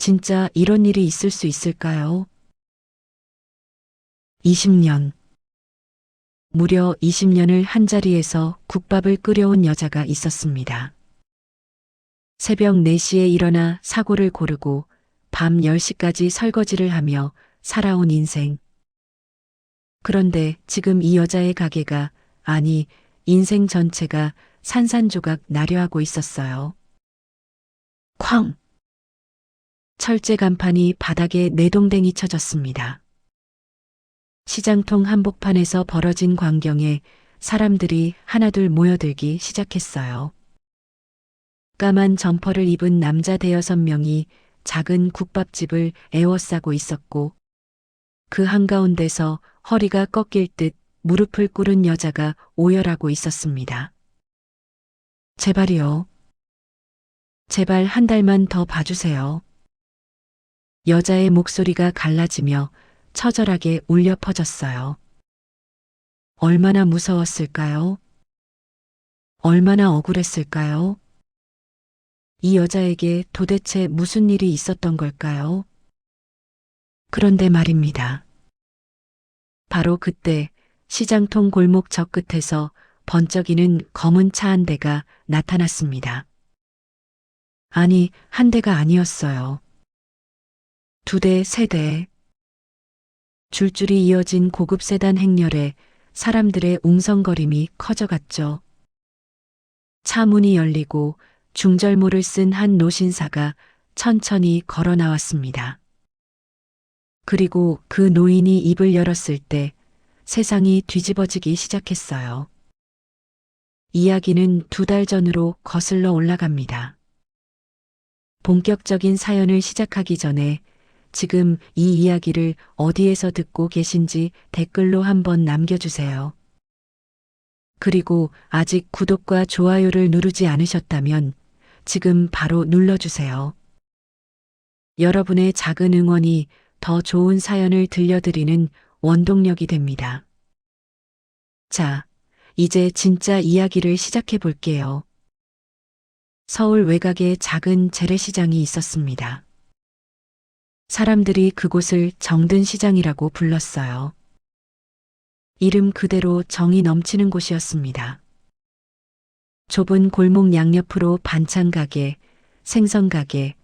진짜 이런 일이 있을 수 있을까요? 20년. 무려 20년을 한자리에서 국밥을 끓여온 여자가 있었습니다. 새벽 4시에 일어나 사골을 고르고 밤 10시까지 설거지를 하며 살아온 인생. 그런데 지금 이 여자의 가게가, 아니, 인생 전체가 산산조각 나려 하고 있었어요. 쾅! 철제 간판이 바닥에 내동댕이 쳐졌습니다. 시장통 한복판에서 벌어진 광경에 사람들이 하나둘 모여들기 시작했어요. 까만 점퍼를 입은 남자 대여섯 명이 작은 국밥집을 에워싸고 있었고, 그 한가운데서 허리가 꺾일 듯 무릎을 꿇은 여자가 오열하고 있었습니다. 제발이요. 제발 한 달만 더 봐주세요. 여자의 목소리가 갈라지며 처절하게 울려 퍼졌어요. 얼마나 무서웠을까요? 얼마나 억울했을까요? 이 여자에게 도대체 무슨 일이 있었던 걸까요? 그런데 말입니다. 바로 그때 시장통 골목 저 끝에서 번쩍이는 검은 차 한 대가 나타났습니다. 아니, 한 대가 아니었어요. 2대, 3대. 줄줄이 이어진 고급 세단 행렬에 사람들의 웅성거림이 커져갔죠. 차 문이 열리고 중절모를 쓴 한 노신사가 천천히 걸어 나왔습니다. 그리고 그 노인이 입을 열었을 때 세상이 뒤집어지기 시작했어요. 이야기는 2달 전으로 거슬러 올라갑니다. 본격적인 사연을 시작하기 전에 지금 이 이야기를 어디에서 듣고 계신지 댓글로 한번 남겨주세요. 그리고 아직 구독과 좋아요를 누르지 않으셨다면 지금 바로 눌러주세요. 여러분의 작은 응원이 더 좋은 사연을 들려드리는 원동력이 됩니다. 자, 이제 진짜 이야기를 시작해 볼게요. 서울 외곽에 작은 재래시장이 있었습니다. 사람들이 그곳을 정든시장이라고 불렀어요. 이름 그대로 정이 넘치는 곳이었습니다. 좁은 골목 양옆으로 반찬 가게, 생선 가게,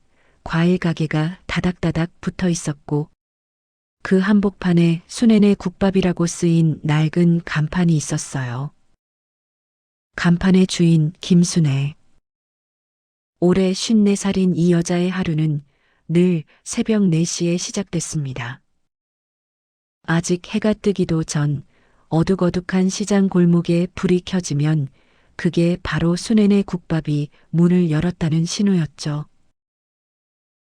과일 가게가 다닥다닥 붙어 있었고, 그 한복판에 순회네 국밥이라고 쓰인 낡은 간판이 있었어요. 간판의 주인 김순애. 올해 54살인 이 여자의 하루는 늘 새벽 4시에 시작됐습니다. 아직 해가 뜨기도 전 어둑어둑한 시장 골목에 불이 켜지면 그게 바로 순회네 국밥이 문을 열었다는 신호였죠.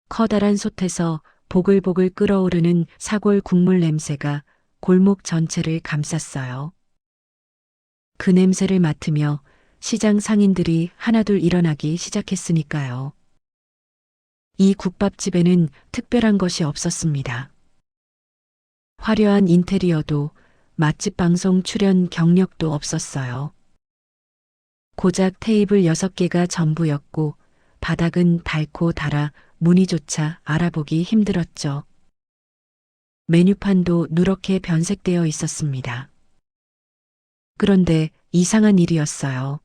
커다란 솥에서 보글보글 끓어오르는 사골 국물 냄새가 골목 전체를 감쌌어요. 그 냄새를 맡으며 시장 상인들이 하나둘 일어나기 시작했으니까요. 이 국밥집에는 특별한 것이 없었습니다. 화려한 인테리어도 맛집 방송 출연 경력도 없었어요. 고작 테이블 6개가 전부였고 바닥은 닳고 닳아 무늬조차 알아보기 힘들었죠. 메뉴판도 누렇게 변색되어 있었습니다. 그런데 이상한 일이었어요.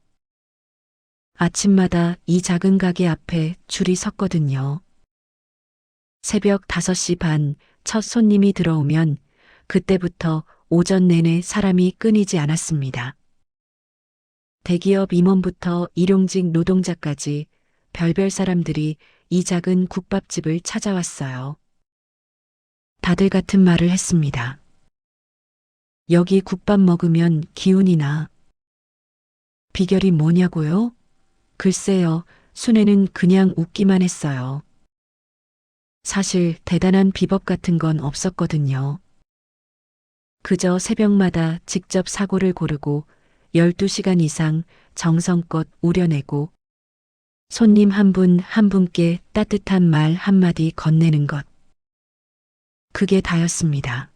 아침마다 이 작은 가게 앞에 줄이 섰거든요. 새벽 5시 반 첫 손님이 들어오면 그때부터 오전 내내 사람이 끊이지 않았습니다. 대기업 임원부터 일용직 노동자까지 별별 사람들이 이 작은 국밥집을 찾아왔어요. 다들 같은 말을 했습니다. 여기 국밥 먹으면 기운이 나. 비결이 뭐냐고요? 글쎄요, 순애는 그냥 웃기만 했어요. 사실 대단한 비법 같은 건 없었거든요. 그저 새벽마다 직접 사골을 고르고 12시간 이상 정성껏 우려내고 손님 한 분 한 분께 따뜻한 말 한마디 건네는 것. 그게 다였습니다.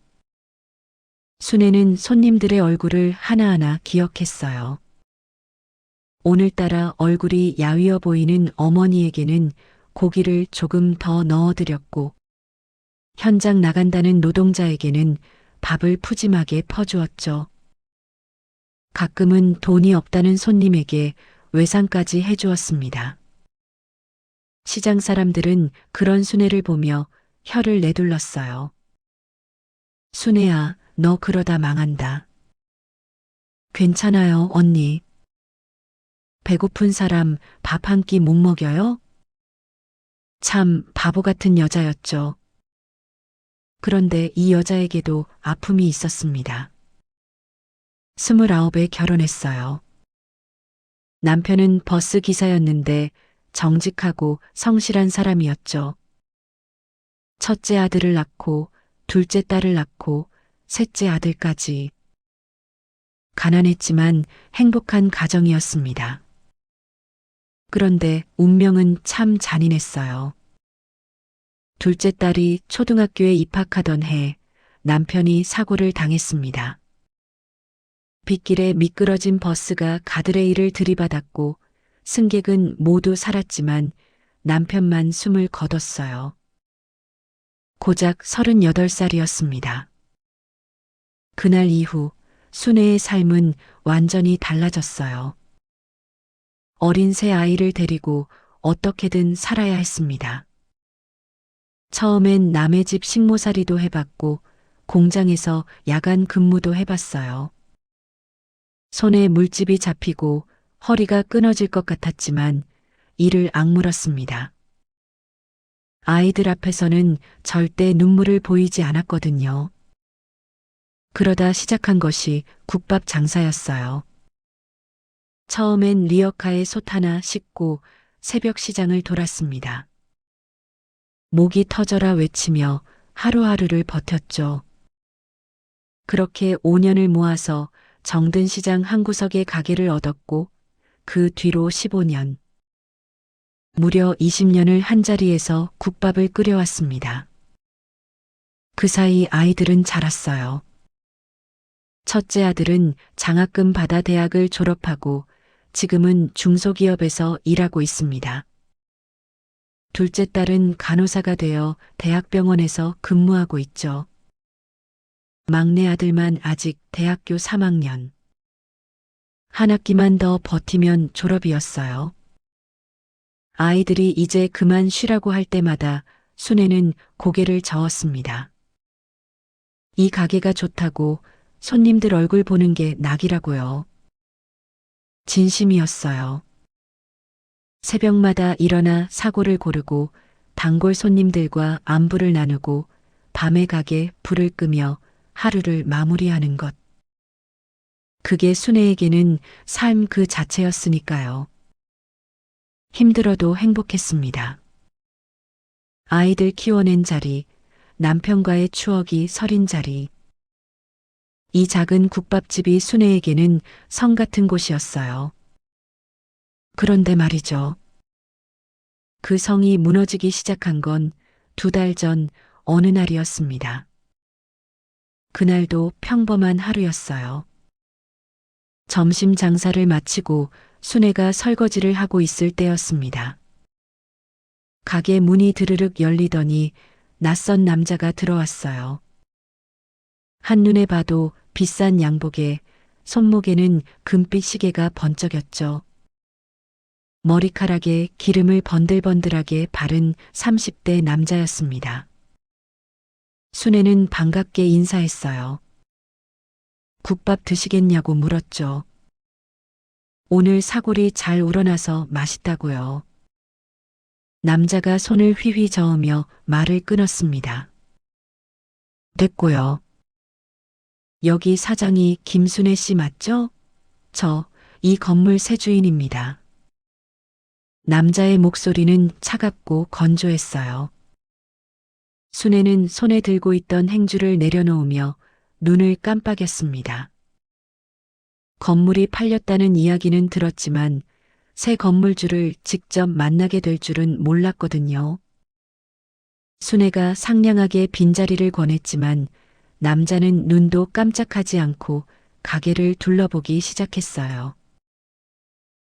순애는 손님들의 얼굴을 하나하나 기억했어요. 오늘따라 얼굴이 야위어 보이는 어머니에게는 고기를 조금 더 넣어드렸고, 현장 나간다는 노동자에게는 밥을 푸짐하게 퍼주었죠. 가끔은 돈이 없다는 손님에게 외상까지 해주었습니다. 시장 사람들은 그런 순애를 보며 혀를 내둘렀어요. 순애야, 너 그러다 망한다. 괜찮아요, 언니. 배고픈 사람 밥 한 끼 못 먹여요? 참 바보 같은 여자였죠. 그런데 이 여자에게도 아픔이 있었습니다. 29에 결혼했어요. 남편은 버스 기사였는데 정직하고 성실한 사람이었죠. 첫째 아들을 낳고 둘째 딸을 낳고 셋째 아들까지. 가난했지만 행복한 가정이었습니다. 그런데 운명은 참 잔인했어요. 둘째 딸이 초등학교에 입학하던 해 남편이 사고를 당했습니다. 빗길에 미끄러진 버스가 가드레일을 들이받았고 승객은 모두 살았지만 남편만 숨을 거뒀어요. 고작 38살이었습니다. 그날 이후 순애의 삶은 완전히 달라졌어요. 어린 새 아이를 데리고 어떻게든 살아야 했습니다. 처음엔 남의 집 식모살이도 해봤고 공장에서 야간 근무도 해봤어요. 손에 물집이 잡히고 허리가 끊어질 것 같았지만 이를 악물었습니다. 아이들 앞에서는 절대 눈물을 보이지 않았거든요. 그러다 시작한 것이 국밥 장사였어요. 처음엔 리어카에 솥 하나 싣고 새벽 시장을 돌았습니다. 목이 터져라 외치며 하루하루를 버텼죠. 그렇게 5년을 모아서 정든 시장 한 구석에 가게를 얻었고 그 뒤로 15년. 무려 20년을 한자리에서 국밥을 끓여왔습니다. 그 사이 아이들은 자랐어요. 첫째 아들은 장학금 받아 대학을 졸업하고 지금은 중소기업에서 일하고 있습니다. 둘째 딸은 간호사가 되어 대학병원에서 근무하고 있죠. 막내 아들만 아직 대학교 3학년. 한 학기만 더 버티면 졸업이었어요. 아이들이 이제 그만 쉬라고 할 때마다 순애는 고개를 저었습니다. 이 가게가 좋다고 손님들 얼굴 보는 게 낙이라고요. 진심이었어요. 새벽마다 일어나 사고를 고르고 단골 손님들과 안부를 나누고 밤에 가게 불을 끄며 하루를 마무리하는 것. 그게 순애에게는 삶 그 자체였으니까요. 힘들어도 행복했습니다. 아이들 키워낸 자리, 남편과의 추억이 서린 자리. 이 작은 국밥집이 순애에게는 성 같은 곳이었어요. 그런데 말이죠. 그 성이 무너지기 시작한 건 2달 전 어느 날이었습니다. 그날도 평범한 하루였어요. 점심 장사를 마치고 순애가 설거지를 하고 있을 때였습니다. 가게 문이 드르륵 열리더니 낯선 남자가 들어왔어요. 한눈에 봐도 비싼 양복에 손목에는 금빛 시계가 번쩍였죠. 머리카락에 기름을 번들번들하게 바른 30대 남자였습니다. 순애는 반갑게 인사했어요. 국밥 드시겠냐고 물었죠. 오늘 사골이 잘 우러나서 맛있다고요. 남자가 손을 휘휘 저으며 말을 끊었습니다. 됐고요. 여기 사장이 김순애 씨 맞죠? 저 이 건물 새 주인입니다. 남자의 목소리는 차갑고 건조했어요. 순애는 손에 들고 있던 행주를 내려놓으며 눈을 깜빡였습니다. 건물이 팔렸다는 이야기는 들었지만 새 건물주를 직접 만나게 될 줄은 몰랐거든요. 순애가 상냥하게 빈자리를 권했지만 남자는 눈도 깜짝하지 않고 가게를 둘러보기 시작했어요.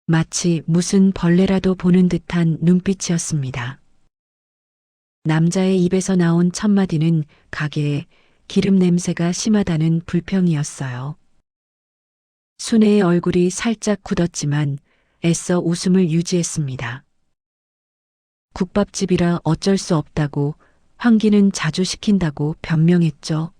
마치 무슨 벌레라도 보는 듯한 눈빛이었습니다. 남자의 입에서 나온 첫마디는 가게에 기름 냄새가 심하다는 불평이었어요. 순애의 얼굴이 살짝 굳었지만 애써 웃음을 유지했습니다. 국밥집이라 어쩔 수 없다고, 환기는 자주 시킨다고 변명했죠.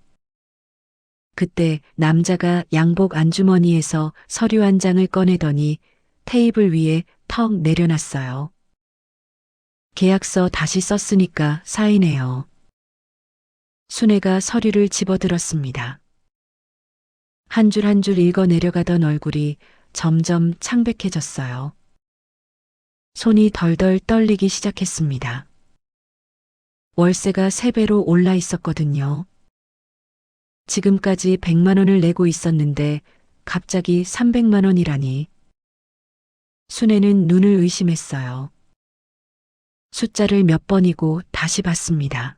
그때 남자가 양복 안주머니에서 서류 한 장을 꺼내더니 테이블 위에 턱 내려놨어요. 계약서 다시 썼으니까 사인해요. 순애가 서류를 집어들었습니다. 한 줄 한 줄 읽어 내려가던 얼굴이 점점 창백해졌어요. 손이 덜덜 떨리기 시작했습니다. 월세가 3배로 올라 있었거든요. 지금까지 100만 원을 내고 있었는데 갑자기 300만 원이라니. 순애는 눈을 의심했어요. 숫자를 몇 번이고 다시 봤습니다.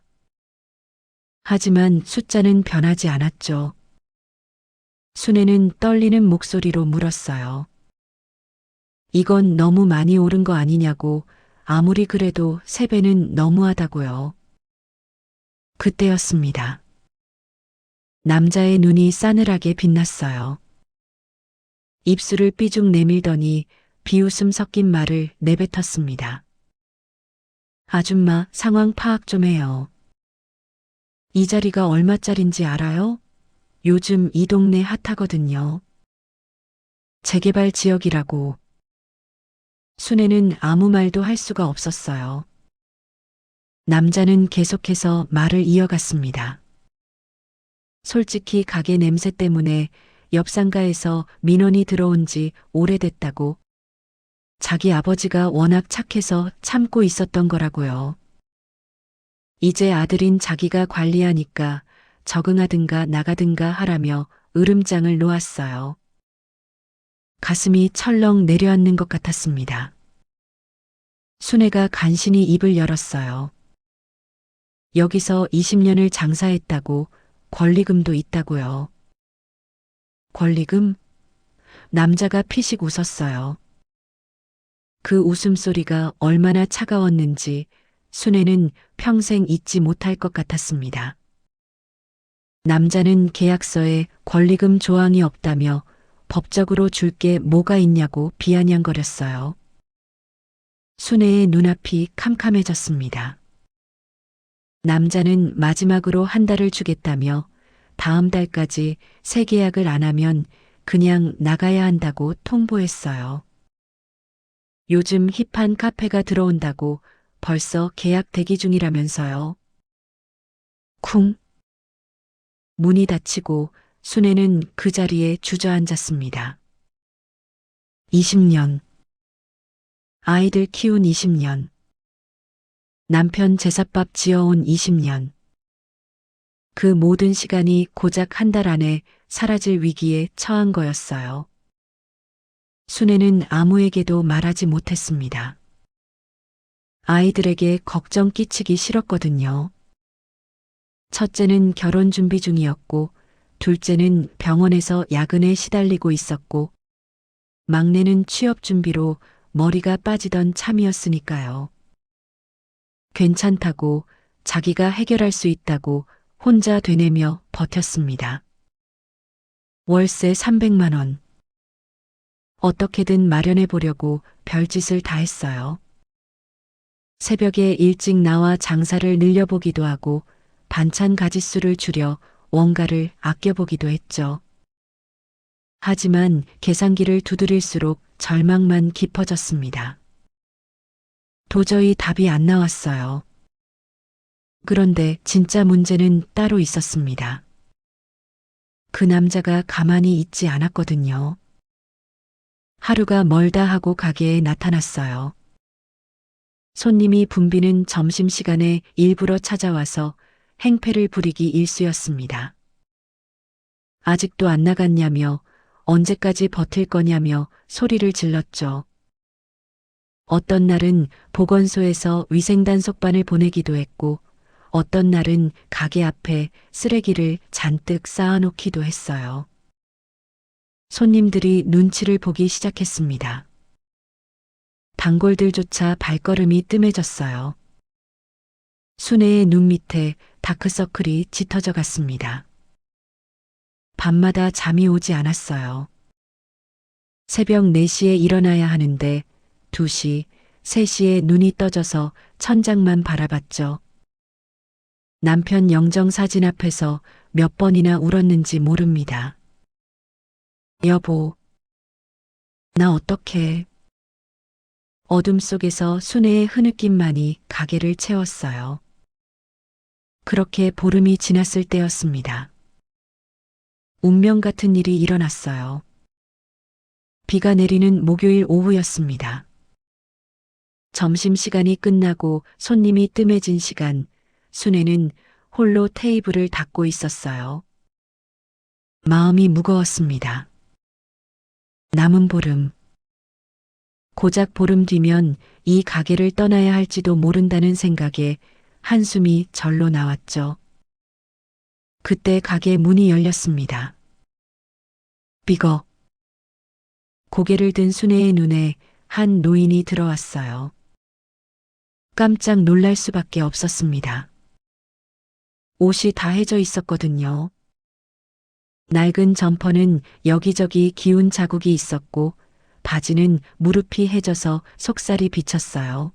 하지만 숫자는 변하지 않았죠. 순애는 떨리는 목소리로 물었어요. 이건 너무 많이 오른 거 아니냐고. 아무리 그래도 3배는 너무하다고요. 그때였습니다. 남자의 눈이 싸늘하게 빛났어요. 입술을 삐죽 내밀더니 비웃음 섞인 말을 내뱉었습니다. 아줌마, 상황 파악 좀 해요. 이 자리가 얼마짜린지 알아요? 요즘 이 동네 핫하거든요. 재개발 지역이라고. 순애는 아무 말도 할 수가 없었어요. 남자는 계속해서 말을 이어갔습니다. 솔직히 가게 냄새 때문에 옆 상가에서 민원이 들어온 지 오래됐다고. 자기 아버지가 워낙 착해서 참고 있었던 거라고요. 이제 아들인 자기가 관리하니까 적응하든가 나가든가 하라며 으름장을 놓았어요. 가슴이 철렁 내려앉는 것 같았습니다. 순애가 간신히 입을 열었어요. 여기서 20년을 장사했다고, 권리금도 있다고요. 권리금? 남자가 피식 웃었어요. 그 웃음소리가 얼마나 차가웠는지 순애는 평생 잊지 못할 것 같았습니다. 남자는 계약서에 권리금 조항이 없다며 법적으로 줄 게 뭐가 있냐고 비아냥거렸어요. 순애의 눈앞이 캄캄해졌습니다. 남자는 마지막으로 한 달을 주겠다며 다음 달까지 새 계약을 안 하면 그냥 나가야 한다고 통보했어요. 요즘 힙한 카페가 들어온다고 벌써 계약 대기 중이라면서요. 쿵. 문이 닫히고 순애는 그 자리에 주저앉았습니다. 20년. 아이들 키운 20년. 남편 제삿밥 지어온 20년. 그 모든 시간이 고작 한 달 안에 사라질 위기에 처한 거였어요. 순애는 아무에게도 말하지 못했습니다. 아이들에게 걱정 끼치기 싫었거든요. 첫째는 결혼 준비 중이었고, 둘째는 병원에서 야근에 시달리고 있었고, 막내는 취업 준비로 머리가 빠지던 참이었으니까요. 괜찮다고, 자기가 해결할 수 있다고 혼자 되뇌며 버텼습니다. 월세 300만 원. 어떻게든 마련해 보려고 별짓을 다 했어요. 새벽에 일찍 나와 장사를 늘려보기도 하고 반찬 가짓수를 줄여 원가를 아껴보기도 했죠. 하지만 계산기를 두드릴수록 절망만 깊어졌습니다. 도저히 답이 안 나왔어요. 그런데 진짜 문제는 따로 있었습니다. 그 남자가 가만히 있지 않았거든요. 하루가 멀다 하고 가게에 나타났어요. 손님이 붐비는 점심시간에 일부러 찾아와서 행패를 부리기 일쑤였습니다. 아직도 안 나갔냐며, 언제까지 버틸 거냐며 소리를 질렀죠. 어떤 날은 보건소에서 위생단속반을 보내기도 했고, 어떤 날은 가게 앞에 쓰레기를 잔뜩 쌓아놓기도 했어요. 손님들이 눈치를 보기 시작했습니다. 단골들조차 발걸음이 뜸해졌어요. 순애의 눈 밑에 다크서클이 짙어져 갔습니다. 밤마다 잠이 오지 않았어요. 새벽 4시에 일어나야 하는데 2시, 3시에 눈이 떠져서 천장만 바라봤죠. 남편 영정사진 앞에서 몇 번이나 울었는지 모릅니다. 여보, 나 어떡해. 어둠 속에서 순애의 흐느낌만이 가게를 채웠어요. 그렇게 보름이 지났을 때였습니다. 운명 같은 일이 일어났어요. 비가 내리는 목요일 오후였습니다. 점심시간이 끝나고 손님이 뜸해진 시간, 순애는 홀로 테이블을 닦고 있었어요. 마음이 무거웠습니다. 남은 보름. 고작 보름 뒤면 이 가게를 떠나야 할지도 모른다는 생각에 한숨이 절로 나왔죠. 그때 가게 문이 열렸습니다. 삐걱. 고개를 든 순애의 눈에 한 노인이 들어왔어요. 깜짝 놀랄 수밖에 없었습니다. 옷이 다 해져 있었거든요. 낡은 점퍼는 여기저기 기운 자국이 있었고 바지는 무릎이 해져서 속살이 비쳤어요.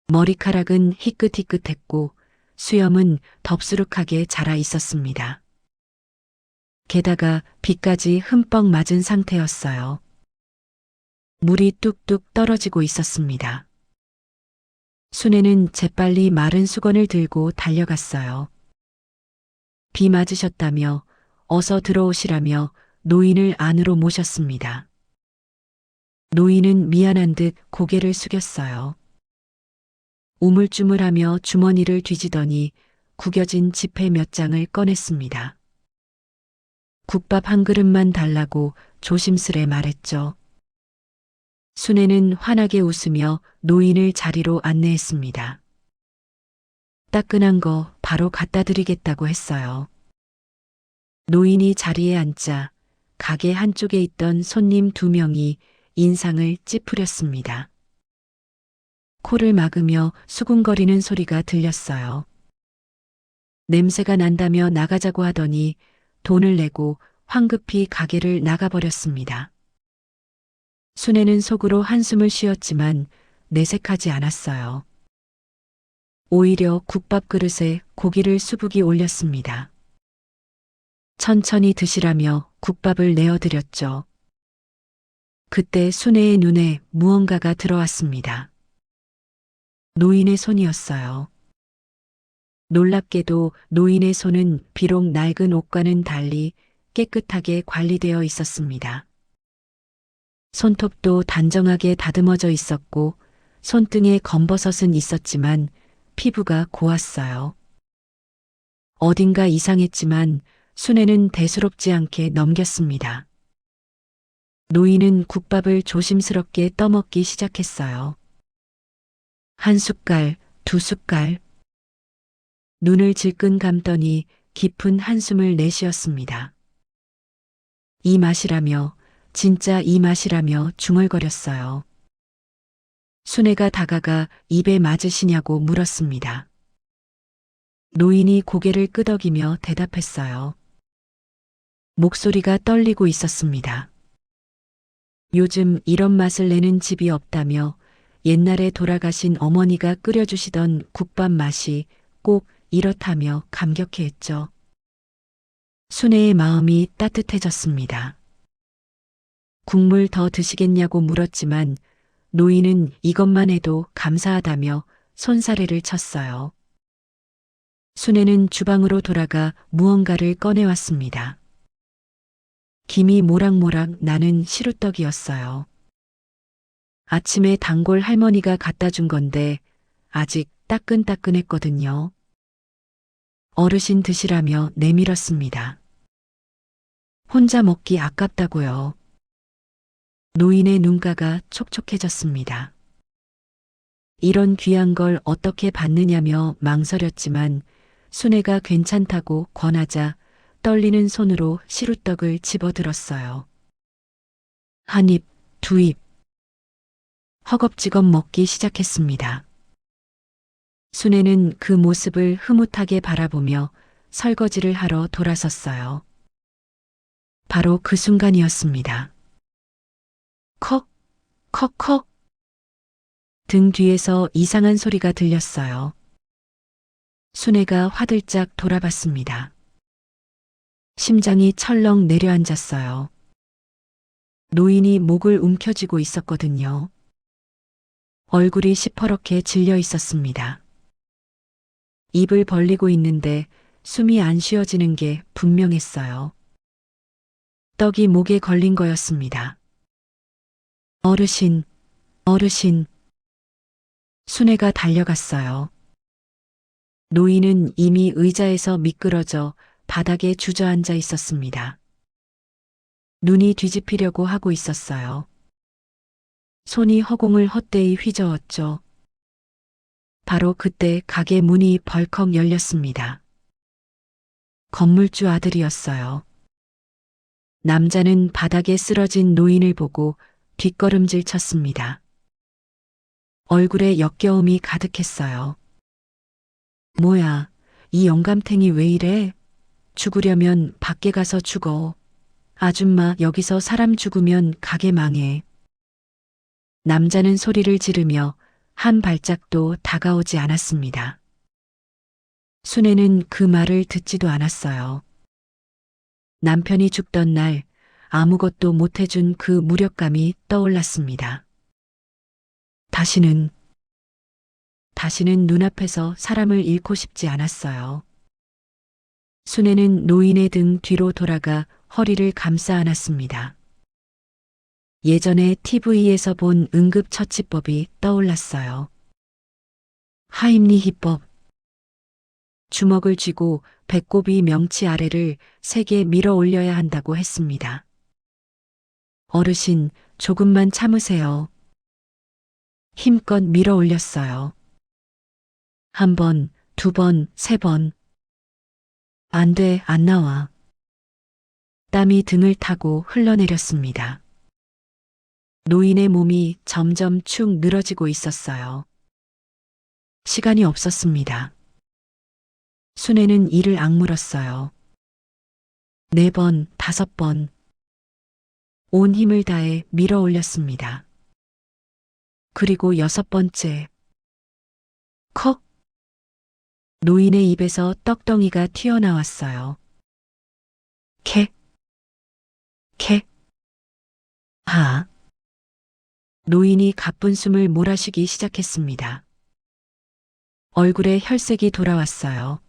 머리카락은 희끗희끗했고 수염은 덥수룩하게 자라 있었습니다. 게다가 비까지 흠뻑 맞은 상태였어요. 물이 뚝뚝 떨어지고 있었습니다. 순애는 재빨리 마른 수건을 들고 달려갔어요. 비 맞으셨다며 어서 들어오시라며 노인을 안으로 모셨습니다. 노인은 미안한 듯 고개를 숙였어요. 우물쭈물하며 주머니를 뒤지더니 구겨진 지폐 몇 장을 꺼냈습니다. 국밥 한 그릇만 달라고 조심스레 말했죠. 순애는 환하게 웃으며 노인을 자리로 안내했습니다. 따끈한 거 바로 갖다 드리겠다고 했어요. 노인이 자리에 앉자 가게 한쪽에 있던 손님 2명이 인상을 찌푸렸습니다. 코를 막으며 수군거리는 소리가 들렸어요. 냄새가 난다며 나가자고 하더니 돈을 내고 황급히 가게를 나가버렸습니다. 순애는 속으로 한숨을 쉬었지만 내색하지 않았어요. 오히려 국밥 그릇에 고기를 수북이 올렸습니다. 천천히 드시라며 국밥을 내어드렸죠. 그때 순애의 눈에 무언가가 들어왔습니다. 노인의 손이었어요. 놀랍게도 노인의 손은 비록 낡은 옷과는 달리 깨끗하게 관리되어 있었습니다. 손톱도 단정하게 다듬어져 있었고 손등에 검버섯은 있었지만 피부가 고왔어요. 어딘가 이상했지만 순애는 대수롭지 않게 넘겼습니다. 노인은 국밥을 조심스럽게 떠먹기 시작했어요. 한 숟갈, 2숟갈. 눈을 질끈 감더니 깊은 한숨을 내쉬었습니다. 이 맛이라며, 진짜 이 맛이라며 중얼거렸어요. 순애가 다가가 입에 맞으시냐고 물었습니다. 노인이 고개를 끄덕이며 대답했어요. 목소리가 떨리고 있었습니다. 요즘 이런 맛을 내는 집이 없다며 옛날에 돌아가신 어머니가 끓여주시던 국밥 맛이 꼭 이렇다며 감격해했죠. 순애의 마음이 따뜻해졌습니다. 국물 더 드시겠냐고 물었지만 노인은 이것만 해도 감사하다며 손사래를 쳤어요. 순애는 주방으로 돌아가 무언가를 꺼내왔습니다. 김이 모락모락 나는 시루떡이었어요. 아침에 단골 할머니가 갖다 준 건데 아직 따끈따끈했거든요. 어르신 드시라며 내밀었습니다. 혼자 먹기 아깝다고요. 노인의 눈가가 촉촉해졌습니다. 이런 귀한 걸 어떻게 받느냐며 망설였지만 순애가 괜찮다고 권하자 떨리는 손으로 시루떡을 집어들었어요. 한 입, 2입. 허겁지겁 먹기 시작했습니다. 순애는 그 모습을 흐뭇하게 바라보며 설거지를 하러 돌아섰어요. 바로 그 순간이었습니다. 컥, 컥컥. 등 뒤에서 이상한 소리가 들렸어요. 순애가 화들짝 돌아봤습니다. 심장이 철렁 내려앉았어요. 노인이 목을 움켜쥐고 있었거든요. 얼굴이 시퍼렇게 질려 있었습니다. 입을 벌리고 있는데 숨이 안 쉬어지는 게 분명했어요. 떡이 목에 걸린 거였습니다. 어르신, 어르신. 순애가 달려갔어요. 노인은 이미 의자에서 미끄러져 바닥에 주저앉아 있었습니다. 눈이 뒤집히려고 하고 있었어요. 손이 허공을 헛되이 휘저었죠. 바로 그때 가게 문이 벌컥 열렸습니다. 건물주 아들이었어요. 남자는 바닥에 쓰러진 노인을 보고 뒷걸음질 쳤습니다. 얼굴에 역겨움이 가득했어요. 뭐야, 이 영감탱이 왜 이래? 죽으려면 밖에 가서 죽어. 아줌마, 여기서 사람 죽으면 가게 망해. 남자는 소리를 지르며 한 발짝도 다가오지 않았습니다. 순애는 그 말을 듣지도 않았어요. 남편이 죽던 날 아무것도 못해준 그 무력감이 떠올랐습니다. 다시는 눈앞에서 사람을 잃고 싶지 않았어요. 순애는 노인의 등 뒤로 돌아가 허리를 감싸 안았습니다. 예전에 TV에서 본 응급처치법이 떠올랐어요. 하임리히법. 주먹을 쥐고 배꼽이 명치 아래를 세게 밀어 올려야 한다고 했습니다. 어르신, 조금만 참으세요. 힘껏 밀어 올렸어요. 한 번, 두 번, 세 번. 안 돼, 안 나와. 땀이 등을 타고 흘러내렸습니다. 노인의 몸이 점점 축 늘어지고 있었어요. 시간이 없었습니다. 순애는 이를 악물었어요. 4번, 5번. 온 힘을 다해 밀어 올렸습니다. 그리고 6번째. 컥! 노인의 입에서 떡덩이가 튀어나왔어요. 캣! 캣! 하! 노인이 가쁜 숨을 몰아쉬기 시작했습니다. 얼굴에 혈색이 돌아왔어요.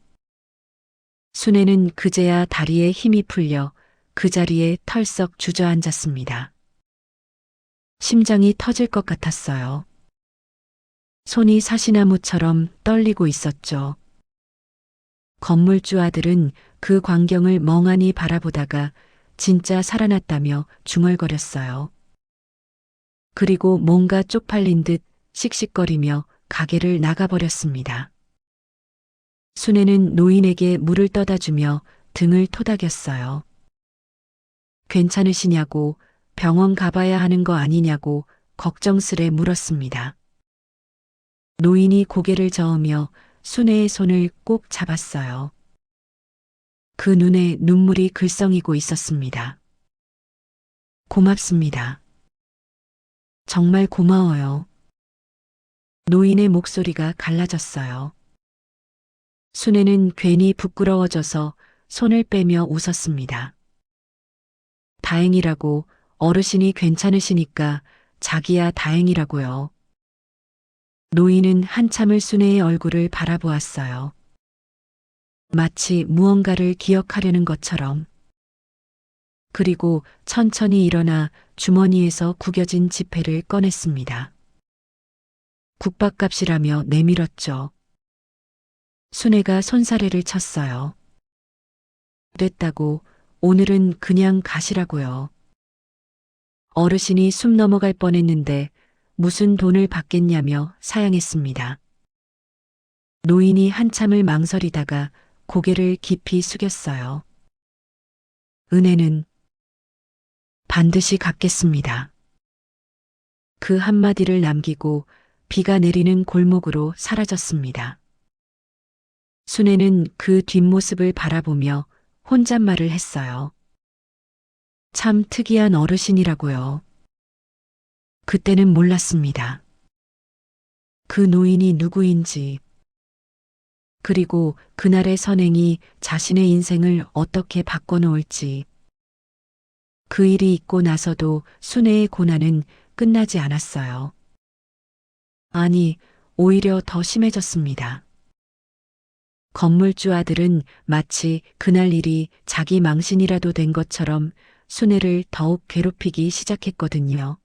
순애는 그제야 다리에 힘이 풀려 그 자리에 털썩 주저앉았습니다. 심장이 터질 것 같았어요. 손이 사시나무처럼 떨리고 있었죠. 건물주 아들은 그 광경을 멍하니 바라보다가 진짜 살아났다며 중얼거렸어요. 그리고 뭔가 쪽팔린 듯 씩씩거리며 가게를 나가버렸습니다. 순애는 노인에게 물을 떠다 주며 등을 토닥였어요. 괜찮으시냐고, 병원 가봐야 하는 거 아니냐고 걱정스레 물었습니다. 노인이 고개를 저으며 순애의 손을 꼭 잡았어요. 그 눈에 눈물이 글썽이고 있었습니다. 고맙습니다. 정말 고마워요. 노인의 목소리가 갈라졌어요. 순애는 괜히 부끄러워져서 손을 빼며 웃었습니다. 다행이라고, 어르신이 괜찮으시니까 자기야 다행이라고요. 노인은 한참을 순애의 얼굴을 바라보았어요. 마치 무언가를 기억하려는 것처럼. 그리고 천천히 일어나 주머니에서 구겨진 지폐를 꺼냈습니다. 국밥값이라며 내밀었죠. 순애가 손사래를 쳤어요. 됐다고, 오늘은 그냥 가시라고요. 어르신이 숨 넘어갈 뻔했는데 무슨 돈을 받겠냐며 사양했습니다. 노인이 한참을 망설이다가 고개를 깊이 숙였어요. 은혜는 반드시 갚겠습니다. 그 한마디를 남기고 비가 내리는 골목으로 사라졌습니다. 순애는 그 뒷모습을 바라보며 혼잣말을 했어요. 참 특이한 어르신이라고요. 그때는 몰랐습니다. 그 노인이 누구인지, 그리고 그날의 선행이 자신의 인생을 어떻게 바꿔놓을지. 그 일이 있고 나서도 순애의 고난은 끝나지 않았어요. 아니, 오히려 더 심해졌습니다. 건물주 아들은 마치 그날 일이 자기 망신이라도 된 것처럼 순애를 더욱 괴롭히기 시작했거든요.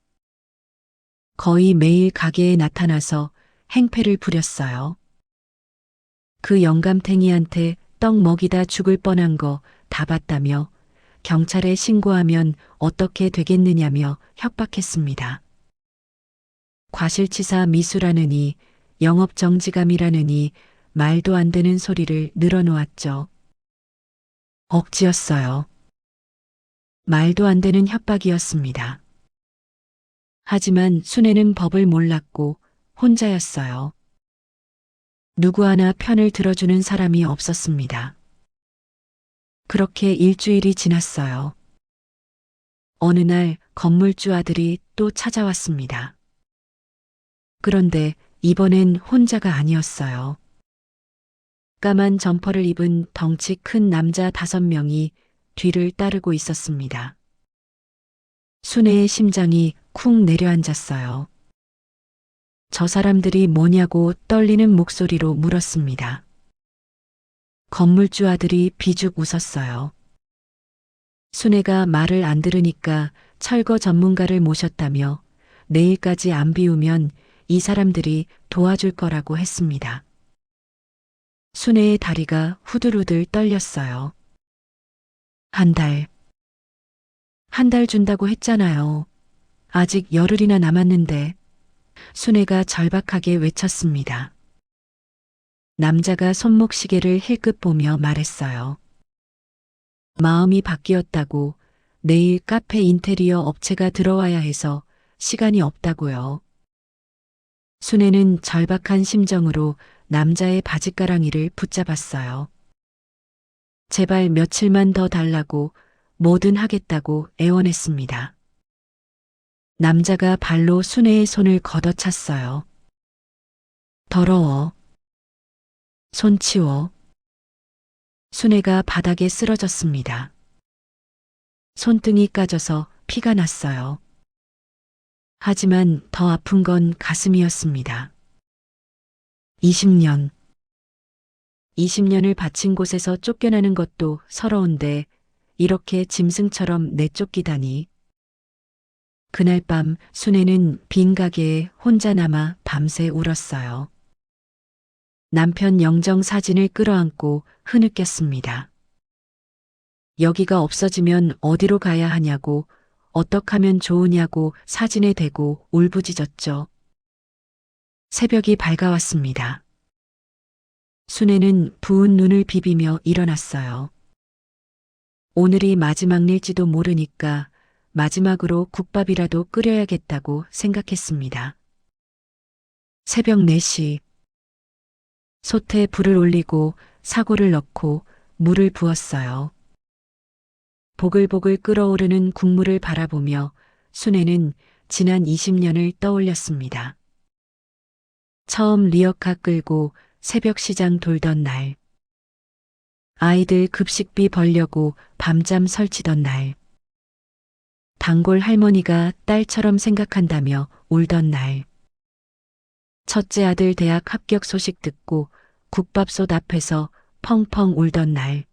거의 매일 가게에 나타나서 행패를 부렸어요. 그 영감탱이한테 떡 먹이다 죽을 뻔한 거 다 봤다며 경찰에 신고하면 어떻게 되겠느냐며 협박했습니다. 과실치사 미수라느니 영업정지감이라느니 말도 안 되는 소리를 늘어놓았죠. 억지였어요. 말도 안 되는 협박이었습니다. 하지만 순애는 법을 몰랐고 혼자였어요. 누구 하나 편을 들어주는 사람이 없었습니다. 그렇게 일주일이 지났어요. 어느 날 건물주 아들이 또 찾아왔습니다. 그런데 이번엔 혼자가 아니었어요. 까만 점퍼를 입은 덩치 큰 남자 5명이 뒤를 따르고 있었습니다. 순애의 심장이 쿵 내려앉았어요. 저 사람들이 뭐냐고 떨리는 목소리로 물었습니다. 건물주 아들이 비죽 웃었어요. 순애가 말을 안 들으니까 철거 전문가를 모셨다며 내일까지 안 비우면 이 사람들이 도와줄 거라고 했습니다. 순애의 다리가 후들후들 떨렸어요. 한 달. 한 달 준다고 했잖아요. 아직 열흘이나 남았는데. 순애가 절박하게 외쳤습니다. 남자가 손목시계를 힐끗 보며 말했어요. 마음이 바뀌었다고 내일 카페 인테리어 업체가 들어와야 해서 시간이 없다고요. 순애는 절박한 심정으로 남자의 바짓가랑이를 붙잡았어요. 제발 며칠만 더 달라고 뭐든 하겠다고 애원했습니다. 남자가 발로 순애의 손을 걷어찼어요. 더러워. 손 치워. 순애가 바닥에 쓰러졌습니다. 손등이 까져서 피가 났어요. 하지만 더 아픈 건 가슴이었습니다. 20년. 20년을 바친 곳에서 쫓겨나는 것도 서러운데 이렇게 짐승처럼 내쫓기다니. 그날 밤 순애는 빈 가게에 혼자 남아 밤새 울었어요. 남편 영정 사진을 끌어안고 흐느꼈습니다. 여기가 없어지면 어디로 가야 하냐고, 어떡 하면 좋으냐고 사진에 대고 울부짖었죠. 새벽이 밝아왔습니다. 순애는 부은 눈을 비비며 일어났어요. 오늘이 마지막 일지도 모르니까 마지막으로 국밥이라도 끓여야겠다고 생각했습니다. 새벽 4시. 솥에 불을 올리고 사골을 넣고 물을 부었어요. 보글보글 끓어오르는 국물을 바라보며 순애는 지난 20년을 떠올렸습니다. 처음 리어카 끌고 새벽 시장 돌던 날. 아이들 급식비 벌려고 밤잠 설치던 날. 단골 할머니가 딸처럼 생각한다며 울던 날. 첫째 아들 대학 합격 소식 듣고 국밥솥 앞에서 펑펑 울던 날.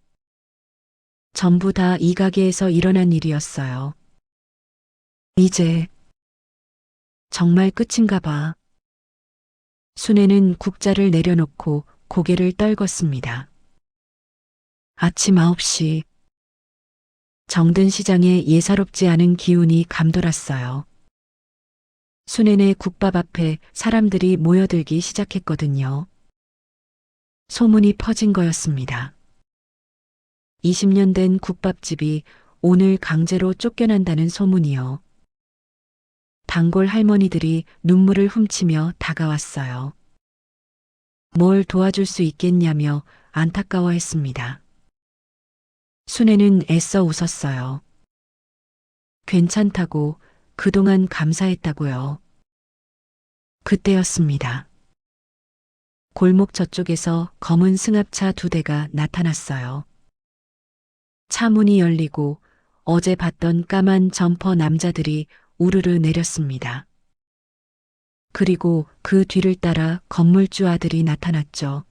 전부 다 이 가게에서 일어난 일이었어요. 이제 정말 끝인가 봐. 순애는 국자를 내려놓고 고개를 떨궜습니다. 아침 9시. 정든 시장에 예사롭지 않은 기운이 감돌았어요. 순애네 국밥 앞에 사람들이 모여들기 시작했거든요. 소문이 퍼진 거였습니다. 20년 된 국밥집이 오늘 강제로 쫓겨난다는 소문이요. 단골 할머니들이 눈물을 훔치며 다가왔어요. 뭘 도와줄 수 있겠냐며 안타까워했습니다. 순애는 애써 웃었어요. 괜찮다고, 그동안 감사했다고요. 그때였습니다. 골목 저쪽에서 검은 승합차 2대가 나타났어요. 차 문이 열리고 어제 봤던 까만 점퍼 남자들이 우르르 내렸습니다. 그리고 그 뒤를 따라 건물주 아들이 나타났죠.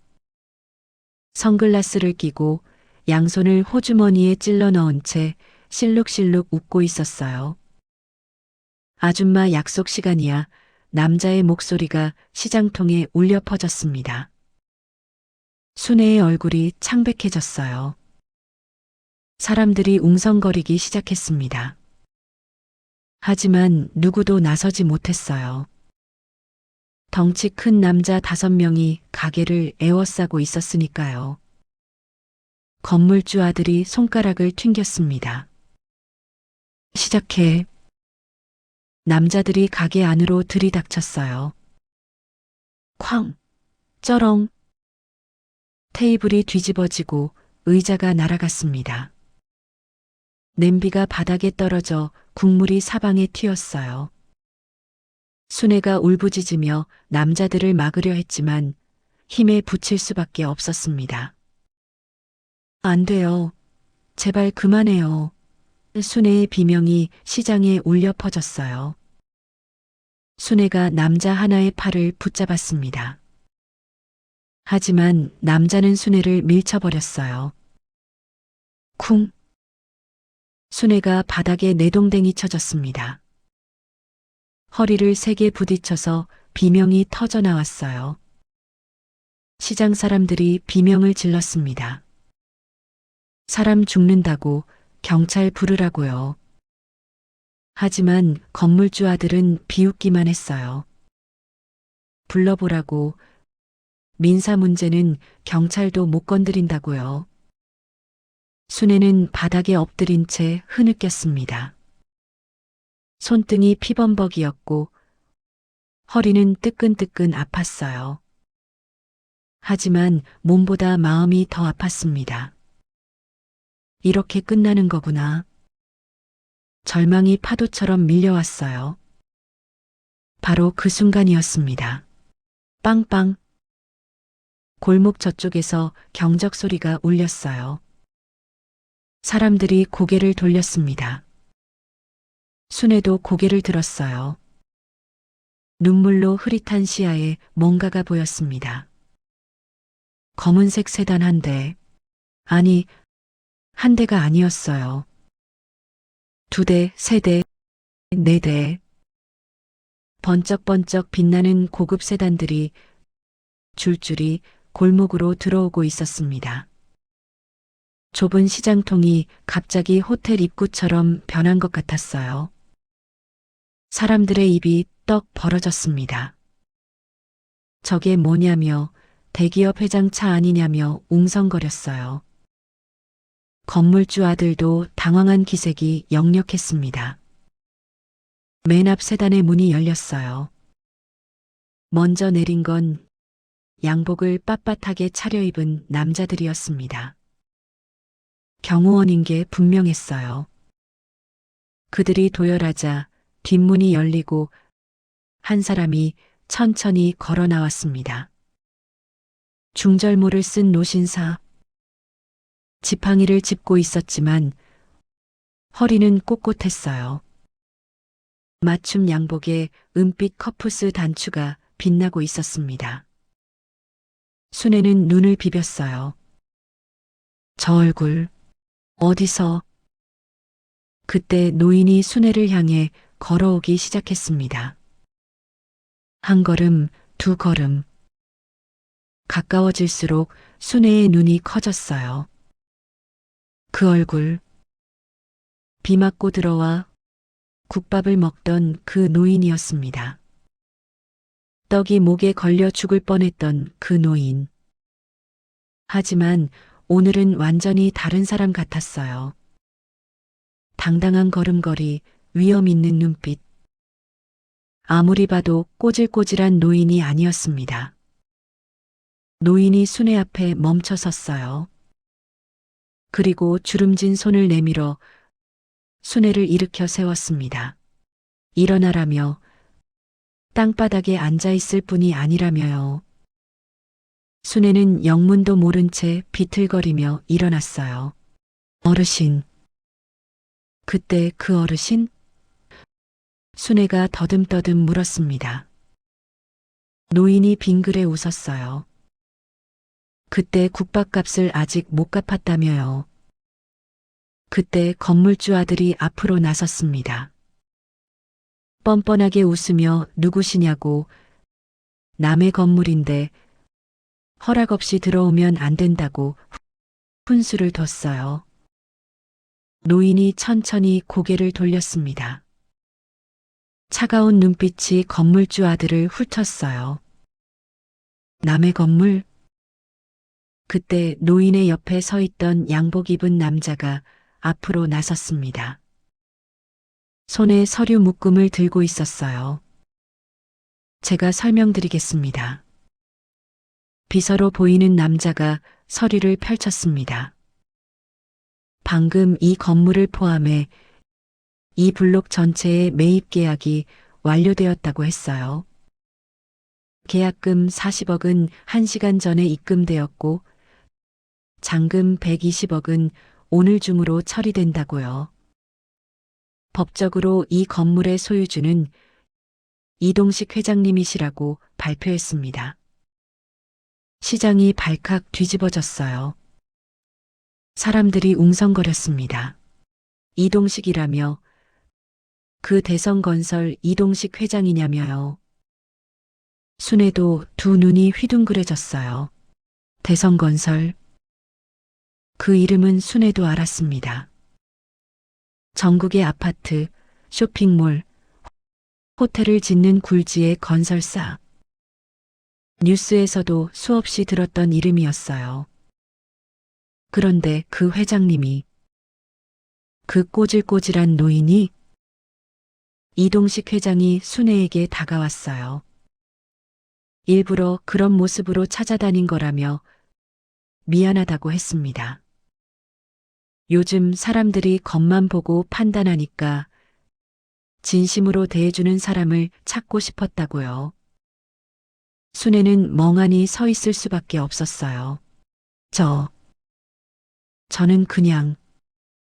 선글라스를 끼고 양손을 호주머니에 찔러 넣은 채 실룩실룩 웃고 있었어요. 아줌마 약속 시간이야. 남자의 목소리가 시장통에 울려 퍼졌습니다. 순애의 얼굴이 창백해졌어요. 사람들이 웅성거리기 시작했습니다. 하지만 누구도 나서지 못했어요. 덩치 큰 남자 5명이 가게를 에워싸고 있었으니까요. 건물주 아들이 손가락을 튕겼습니다. 시작해. 남자들이 가게 안으로 들이닥쳤어요. 쾅! 쩌렁! 테이블이 뒤집어지고 의자가 날아갔습니다. 냄비가 바닥에 떨어져 국물이 사방에 튀었어요. 순애가 울부짖으며 남자들을 막으려 했지만 힘에 부칠 수밖에 없었습니다. 안 돼요. 제발 그만해요. 순애의 비명이 시장에 울려 퍼졌어요. 순애가 남자 하나의 팔을 붙잡았습니다. 하지만 남자는 순애를 밀쳐버렸어요. 쿵! 순애가 바닥에 내동댕이 쳐졌습니다. 허리를 세게 부딪혀서 비명이 터져 나왔어요. 시장 사람들이 비명을 질렀습니다. 사람 죽는다고, 경찰 부르라고요. 하지만 건물주 아들은 비웃기만 했어요. 불러보라고. 민사 문제는 경찰도 못 건드린다고요. 순애는 바닥에 엎드린 채 흐느꼈습니다. 손등이 피범벅이었고 허리는 뜨끈뜨끈 아팠어요. 하지만 몸보다 마음이 더 아팠습니다. 이렇게 끝나는 거구나. 절망이 파도처럼 밀려왔어요. 바로 그 순간이었습니다. 빵빵. 골목 저쪽에서 경적 소리가 울렸어요. 사람들이 고개를 돌렸습니다. 순애도 고개를 들었어요. 눈물로 흐릿한 시야에 뭔가가 보였습니다. 검은색 세단 한 대. 아니, 한 대가 아니었어요. 2대, 3대, 4대. 번쩍번쩍 빛나는 고급 세단들이 줄줄이 골목으로 들어오고 있었습니다. 좁은 시장통이 갑자기 호텔 입구처럼 변한 것 같았어요. 사람들의 입이 떡 벌어졌습니다. 저게 뭐냐며, 대기업 회장 차 아니냐며 웅성거렸어요. 건물주 아들도 당황한 기색이 역력했습니다. 맨 앞 세단의 문이 열렸어요. 먼저 내린 건 양복을 빳빳하게 차려입은 남자들이었습니다. 경호원인 게 분명했어요. 그들이 도열하자 뒷문이 열리고 한 사람이 천천히 걸어 나왔습니다. 중절모를 쓴 노신사. 지팡이를 짚고 있었지만 허리는 꼿꼿했어요. 맞춤 양복에 은빛 커프스 단추가 빛나고 있었습니다. 순애는 눈을 비볐어요. 저 얼굴, 어디서? 그때 노인이 순애를 향해 걸어오기 시작했습니다. 한 걸음, 2 걸음. 가까워질수록 순애의 눈이 커졌어요. 그 얼굴. 비 맞고 들어와 국밥을 먹던 그 노인이었습니다. 떡이 목에 걸려 죽을 뻔했던 그 노인. 하지만 오늘은 완전히 다른 사람 같았어요. 당당한 걸음걸이, 위험 있는 눈빛. 아무리 봐도 꼬질꼬질한 노인이 아니었습니다. 노인이 순애 앞에 멈춰 섰어요. 그리고 주름진 손을 내밀어 순애를 일으켜 세웠습니다. 일어나라며, 땅바닥에 앉아 있을 뿐이 아니라며요. 순애는 영문도 모른 채 비틀거리며 일어났어요. 어르신. 그때 그 어르신? 순애가 더듬더듬 물었습니다. 노인이 빙그레 웃었어요. 그때 국밥값을 아직 못 갚았다며요. 그때 건물주 아들이 앞으로 나섰습니다. 뻔뻔하게 웃으며 누구시냐고, 남의 건물인데 허락 없이 들어오면 안 된다고 훈수를 뒀어요. 노인이 천천히 고개를 돌렸습니다. 차가운 눈빛이 건물주 아들을 훑었어요. 남의 건물? 그때 노인의 옆에 서 있던 양복 입은 남자가 앞으로 나섰습니다. 손에 서류 묶음을 들고 있었어요. 제가 설명드리겠습니다. 비서로 보이는 남자가 서류를 펼쳤습니다. 방금 이 건물을 포함해 이 블록 전체의 매입 계약이 완료되었다고 했어요. 계약금 40억은 1시간 전에 입금되었고 잔금 120억은 오늘 중으로 처리된다고요. 법적으로 이 건물의 소유주는 이동식 회장님이시라고 발표했습니다. 시장이 발칵 뒤집어졌어요. 사람들이 웅성거렸습니다. 이동식이라며, 그 대성건설 이동식 회장이냐며요. 순애도 두 눈이 휘둥그레졌어요. 대성건설. 그 이름은 순애도 알았습니다. 전국의 아파트, 쇼핑몰, 호텔을 짓는 굴지의 건설사. 뉴스에서도 수없이 들었던 이름이었어요. 그런데 그 회장님이, 그 꼬질꼬질한 노인이, 이동식 회장이 순애에게 다가왔어요. 일부러 그런 모습으로 찾아다닌 거라며 미안하다고 했습니다. 요즘 사람들이 겉만 보고 판단하니까 진심으로 대해주는 사람을 찾고 싶었다고요. 순애는 멍하니 서 있을 수밖에 없었어요. 저는 그냥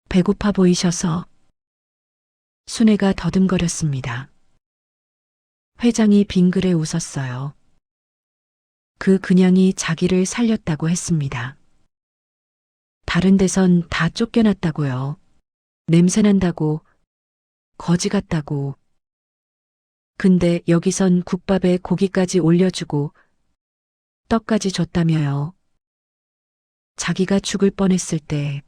배고파 보이셔서. 순애가 더듬거렸습니다. 회장이 빙그레 웃었어요. 그 그냥이 자기를 살렸다고 했습니다. 다른 데선 다 쫓겨났다고요. 냄새난다고, 거지 같다고. 근데 여기선 국밥에 고기까지 올려주고 떡까지 줬다며요. 자기가 죽을 뻔했을 때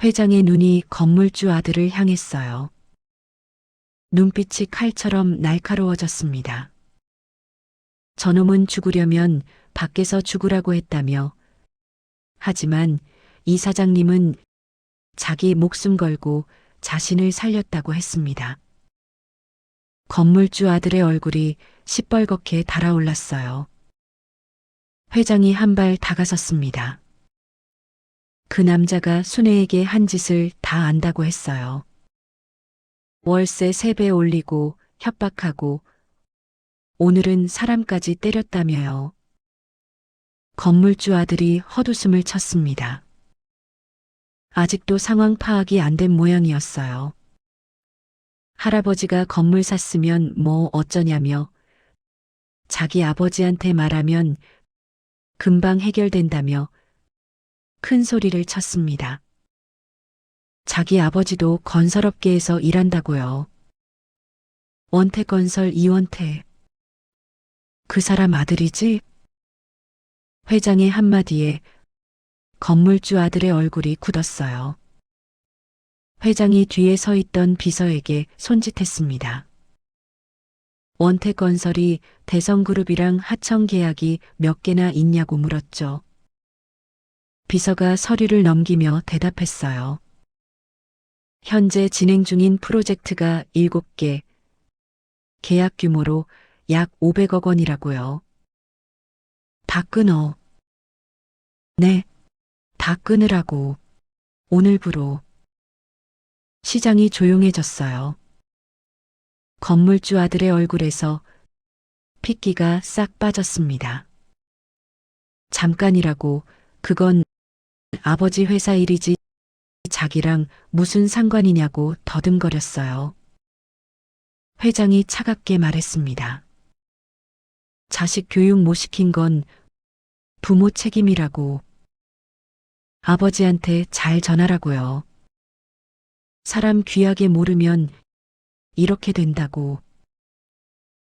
회장의 눈이 건물주 아들을 향했어요. 눈빛이 칼처럼 날카로워졌습니다. 저놈은 죽으려면 밖에서 죽으라고 했다며, 하지만 이 사장님은 자기 목숨 걸고 자신을 살렸다고 했습니다. 건물주 아들의 얼굴이 시뻘겋게 달아올랐어요. 회장이 한 발 다가섰습니다. 그 남자가 순애에게 한 짓을 다 안다고 했어요. 월세 3배 올리고 협박하고 오늘은 사람까지 때렸다며요. 건물주 아들이 헛웃음을 쳤습니다. 아직도 상황 파악이 안 된 모양이었어요. 할아버지가 건물 샀으면 뭐 어쩌냐며, 자기 아버지한테 말하면 금방 해결된다며 큰 소리를 쳤습니다. 자기 아버지도 건설업계에서 일한다고요. 원태건설 이원태. 그 사람 아들이지? 회장의 한마디에 건물주 아들의 얼굴이 굳었어요. 회장이 뒤에 서 있던 비서에게 손짓했습니다. 원태건설이 대성그룹이랑 하청 계약이 몇 개나 있냐고 물었죠. 비서가 서류를 넘기며 대답했어요. 현재 진행 중인 프로젝트가 7개, 계약 규모로 약 500억 원이라고요. 다 끊어. 네, 다 끊으라고. 오늘부로. 시장이 조용해졌어요. 건물주 아들의 얼굴에서 핏기가 싹 빠졌습니다. 잠깐이라고, 그건 아버지 회사 일이지 자기랑 무슨 상관이냐고 더듬거렸어요. 회장이 차갑게 말했습니다. 자식 교육 못 시킨 건 부모 책임이라고. 아버지한테 잘 전하라고요. 사람 귀하게 모르면 이렇게 된다고.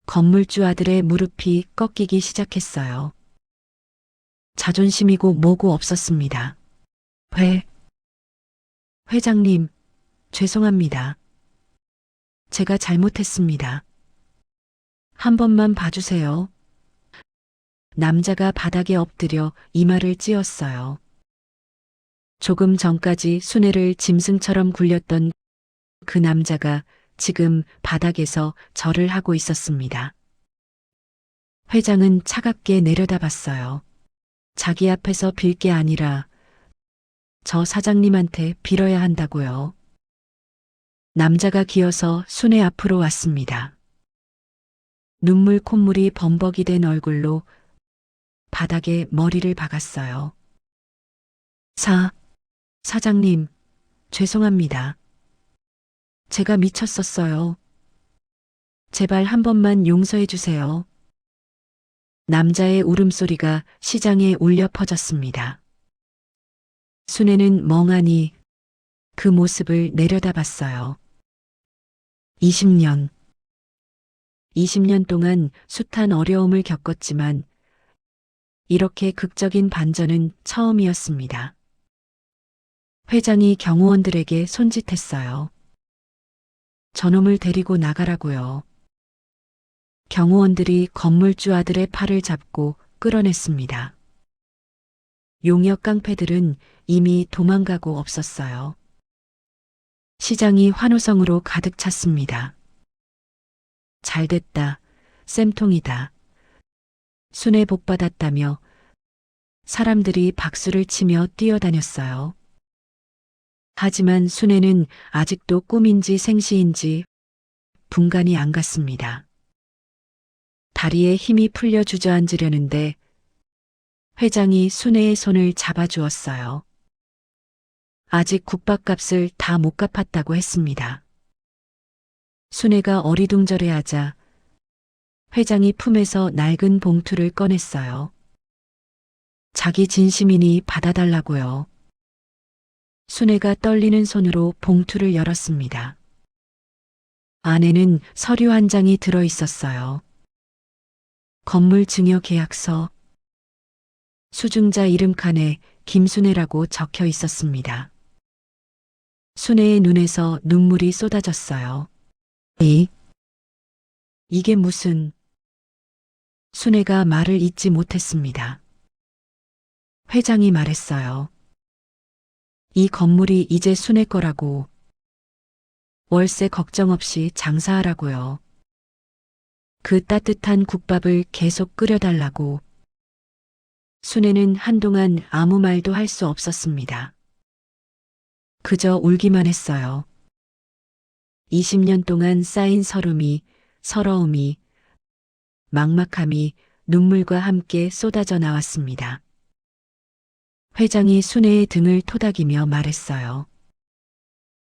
건물주 아들의 무릎이 꺾이기 시작했어요. 자존심이고 뭐고 없었습니다. 회장님, 죄송합니다. 제가 잘못했습니다. 한 번만 봐주세요. 남자가 바닥에 엎드려 이마를 찧었어요. 조금 전까지 순애를 짐승처럼 굴렸던 그 남자가 지금 바닥에서 절을 하고 있었습니다. 회장은 차갑게 내려다봤어요. 자기 앞에서 빌 게 아니라 저 사장님한테 빌어야 한다고요. 남자가 기어서 순애 앞으로 왔습니다. 눈물 콧물이 범벅이 된 얼굴로 바닥에 머리를 박았어요. 사장님, 죄송합니다. 제가 미쳤었어요. 제발 한 번만 용서해 주세요. 남자의 울음소리가 시장에 울려 퍼졌습니다. 순애는 멍하니 그 모습을 내려다봤어요. 20년. 20년 동안 숱한 어려움을 겪었지만 이렇게 극적인 반전은 처음이었습니다. 회장이 경호원들에게 손짓했어요. 저놈을 데리고 나가라고요. 경호원들이 건물주 아들의 팔을 잡고 끌어냈습니다. 용역 깡패들은 이미 도망가고 없었어요. 시장이 환호성으로 가득 찼습니다. 잘됐다. 쌤통이다. 순애 복 받았다며 사람들이 박수를 치며 뛰어다녔어요. 하지만 순애는 아직도 꿈인지 생시인지 분간이 안 갔습니다. 다리에 힘이 풀려 주저앉으려는데 회장이 순애의 손을 잡아주었어요. 아직 국밥값을 다 못 갚았다고 했습니다. 순애가 어리둥절해하자 회장이 품에서 낡은 봉투를 꺼냈어요. 자기 진심이니 받아달라고요. 순애가 떨리는 손으로 봉투를 열었습니다. 안에는 서류 한 장이 들어 있었어요. 건물 증여 계약서. 수증자 이름칸에 김순애라고 적혀 있었습니다. 순애의 눈에서 눈물이 쏟아졌어요. 이게 무슨... 순애가 말을 잇지 못했습니다. 회장이 말했어요. 이 건물이 이제 순애 거라고. 월세 걱정 없이 장사하라고요. 그 따뜻한 국밥을 계속 끓여달라고. 순애는 한동안 아무 말도 할 수 없었습니다. 그저 울기만 했어요. 20년 동안 쌓인 서러움이, 막막함이 눈물과 함께 쏟아져 나왔습니다. 회장이 순애의 등을 토닥이며 말했어요.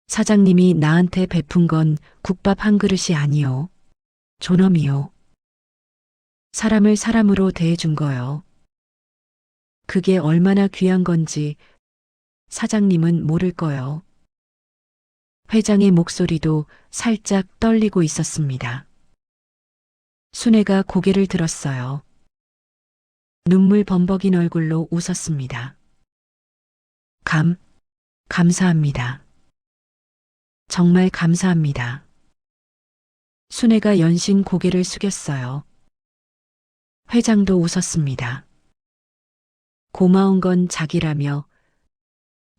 사장님이 나한테 베푼 건 국밥 한 그릇이 아니요. 존엄이요. 사람을 사람으로 대해준 거요. 그게 얼마나 귀한 건지 사장님은 모를 거요. 회장의 목소리도 살짝 떨리고 있었습니다. 순애가 고개를 들었어요. 눈물 범벅인 얼굴로 웃었습니다. 감사합니다. 정말 감사합니다. 순애가 연신 고개를 숙였어요. 회장도 웃었습니다. 고마운 건 자기라며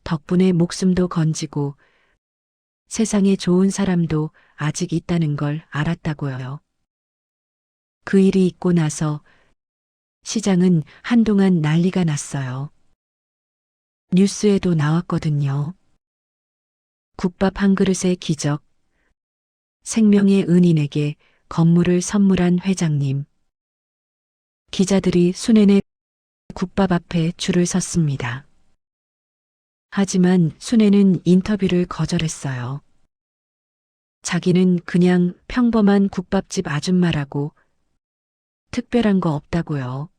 덕분에 목숨도 건지고 세상에 좋은 사람도 아직 있다는 걸 알았다고요. 그 일이 있고 나서 시장은 한동안 난리가 났어요. 뉴스에도 나왔거든요. 국밥 한 그릇의 기적, 생명의 은인에게 건물을 선물한 회장님. 기자들이 순회네 국밥 앞에 줄을 섰습니다. 하지만 순회는 인터뷰를 거절했어요. 자기는 그냥 평범한 국밥집 아줌마라고, 특별한 거 없다고요.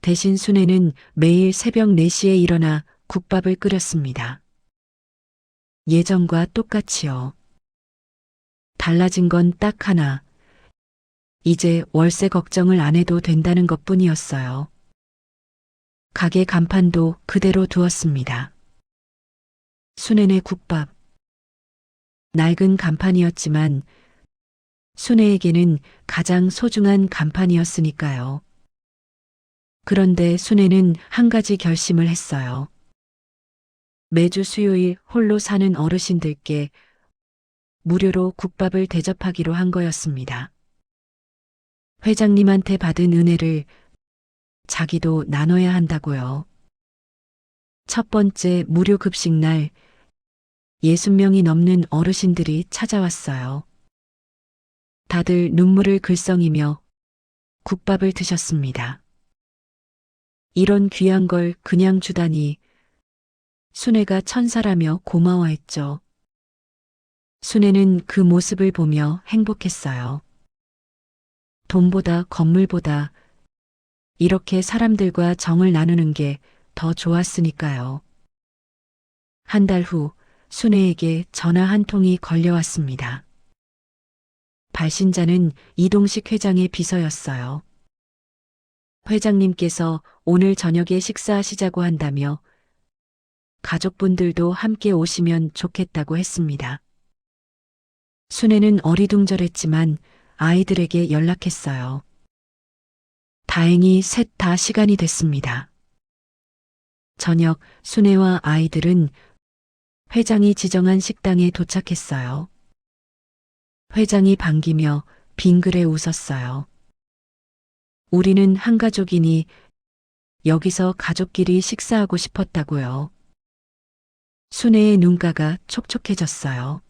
대신 순회는 매일 새벽 4시에 일어나 국밥을 끓였습니다. 예전과 똑같이요. 달라진 건 딱 하나. 이제 월세 걱정을 안 해도 된다는 것뿐이었어요. 가게 간판도 그대로 두었습니다. 순회네 국밥. 낡은 간판이었지만 순회에게는 가장 소중한 간판이었으니까요. 그런데 순회는 한 가지 결심을 했어요. 매주 수요일 홀로 사는 어르신들께 무료로 국밥을 대접하기로 한 거였습니다. 회장님한테 받은 은혜를 자기도 나눠야 한다고요. 첫 번째 무료 급식 날 60명이 넘는 어르신들이 찾아왔어요. 다들 눈물을 글썽이며 국밥을 드셨습니다. 이런 귀한 걸 그냥 주다니 순애가 천사라며 고마워했죠. 순애는 그 모습을 보며 행복했어요. 돈보다 건물보다 이렇게 사람들과 정을 나누는 게 더 좋았으니까요. 한 달 후 순애에게 전화 한 통이 걸려왔습니다. 발신자는 이동식 회장의 비서였어요. 회장님께서 오늘 저녁에 식사하시자고 한다며 가족분들도 함께 오시면 좋겠다고 했습니다. 순애는 어리둥절했지만 아이들에게 연락했어요. 다행히 셋 다 시간이 됐습니다. 저녁 순애와 아이들은 회장이 지정한 식당에 도착했어요. 회장이 반기며 빙그레 웃었어요. 우리는 한 가족이니 여기서 가족끼리 식사하고 싶었다고요. 순애의 눈가가 촉촉해졌어요.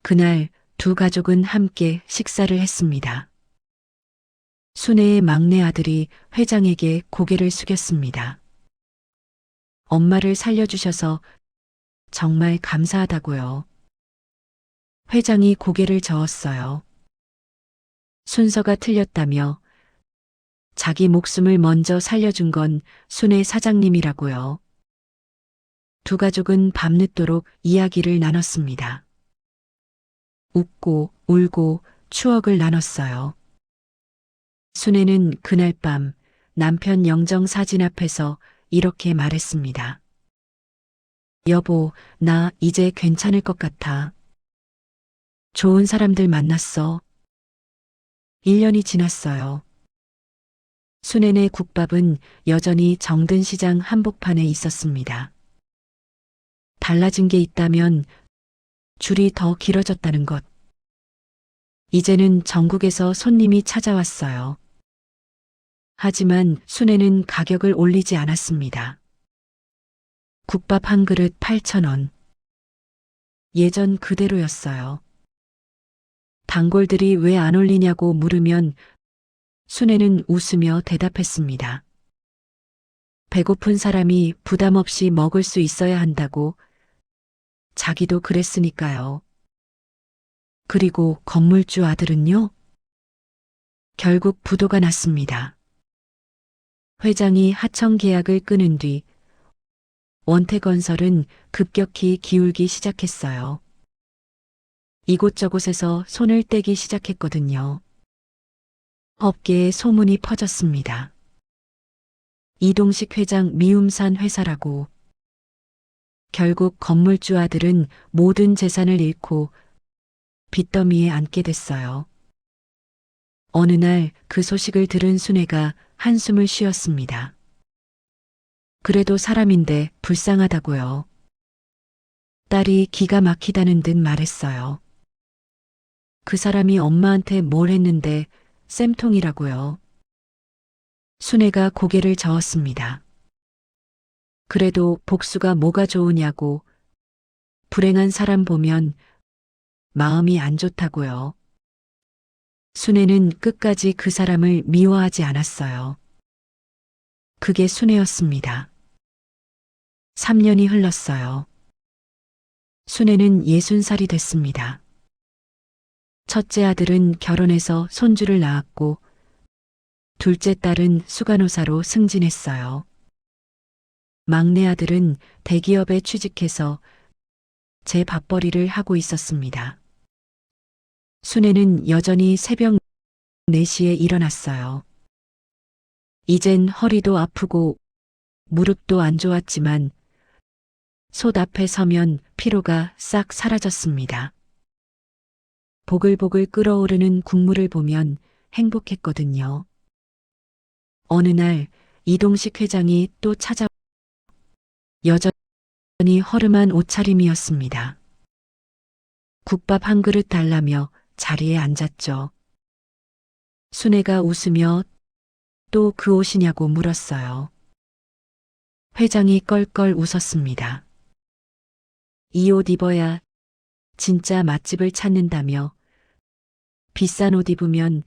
그날 두 가족은 함께 식사를 했습니다. 순애의 막내 아들이 회장에게 고개를 숙였습니다. 엄마를 살려주셔서 정말 감사하다고요. 회장이 고개를 저었어요. 순서가 틀렸다며 자기 목숨을 먼저 살려준 건 순애 사장님이라고요. 두 가족은 밤늦도록 이야기를 나눴습니다. 웃고 울고 추억을 나눴어요. 순애는 그날 밤 남편 영정 사진 앞에서 이렇게 말했습니다. 여보, 나 이제 괜찮을 것 같아. 좋은 사람들 만났어. 1년이 지났어요. 순애네 국밥은 여전히 정든 시장 한복판에 있었습니다. 달라진 게 있다면 줄이 더 길어졌다는 것. 이제는 전국에서 손님이 찾아왔어요. 하지만 순애는 가격을 올리지 않았습니다. 국밥 한 그릇 8,000원. 예전 그대로였어요. 단골들이 왜 안 올리냐고 물으면 순애는 웃으며 대답했습니다. 배고픈 사람이 부담 없이 먹을 수 있어야 한다고. 자기도 그랬으니까요. 그리고 건물주 아들은요? 결국 부도가 났습니다. 회장이 하청 계약을 끊은 뒤 원태건설은 급격히 기울기 시작했어요. 이곳저곳에서 손을 떼기 시작했거든요. 업계에 소문이 퍼졌습니다. 이동식 회장 미움산 회사라고. 결국 건물주 아들은 모든 재산을 잃고 빚더미에 앉게 됐어요. 어느 날 그 소식을 들은 순애가 한숨을 쉬었습니다. 그래도 사람인데 불쌍하다고요. 딸이 기가 막히다는 듯 말했어요. 그 사람이 엄마한테 뭘 했는데 쌤통이라고요. 순애가 고개를 저었습니다. 그래도 복수가 뭐가 좋으냐고. 불행한 사람 보면 마음이 안 좋다고요. 순애는 끝까지 그 사람을 미워하지 않았어요. 그게 순애였습니다. 3년이 흘렀어요. 순애는 60살이 됐습니다. 첫째 아들은 결혼해서 손주를 낳았고 둘째 딸은 수간호사로 승진했어요. 막내 아들은 대기업에 취직해서 제 밥벌이를 하고 있었습니다. 순애는 여전히 새벽 4시에 일어났어요. 이젠 허리도 아프고 무릎도 안 좋았지만 솥 앞에 서면 피로가 싹 사라졌습니다. 보글보글 끓어오르는 국물을 보면 행복했거든요. 어느 날 이동식 회장이 또 찾아 여전히 허름한 옷차림이었습니다. 국밥 한 그릇 달라며 자리에 앉았죠. 순애가 웃으며 또 그 옷이냐고 물었어요. 회장이 껄껄 웃었습니다. 이 옷 입어야 진짜 맛집을 찾는다며 비싼 옷 입으면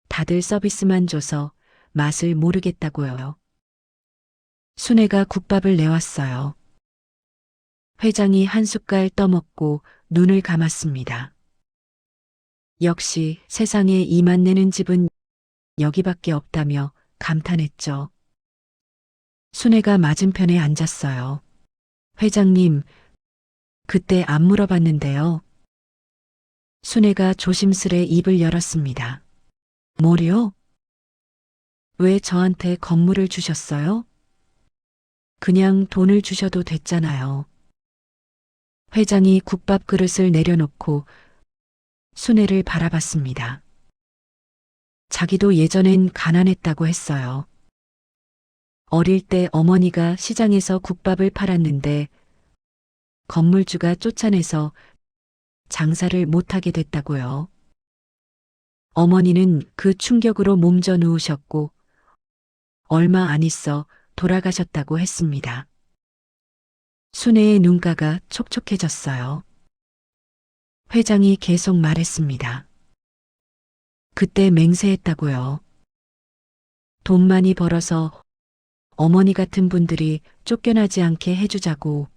다들 서비스만 줘서 맛을 모르겠다고요. 순애가 국밥을 내왔어요. 회장이 한 숟갈 떠먹고 눈을 감았습니다. 역시 세상에 이 맛 내는 집은 여기밖에 없다며 감탄했죠. 순애가 맞은편에 앉았어요. 회장님, 그때 안 물어봤는데요. 순애가 조심스레 입을 열었습니다. 뭐요? 왜 저한테 건물을 주셨어요? 그냥 돈을 주셔도 됐잖아요. 회장이 국밥 그릇을 내려놓고 순애를 바라봤습니다. 자기도 예전엔 가난했다고 했어요. 어릴 때 어머니가 시장에서 국밥을 팔았는데 건물주가 쫓아내서 장사를 못하게 됐다고요. 어머니는 그 충격으로 몸져 누우셨고 얼마 안 있어 돌아가셨다고 했습니다. 순애의 눈가가 촉촉해졌어요. 회장이 계속 말했습니다. 그때 맹세했다고요. 돈 많이 벌어서 어머니 같은 분들이 쫓겨나지 않게 해주자고.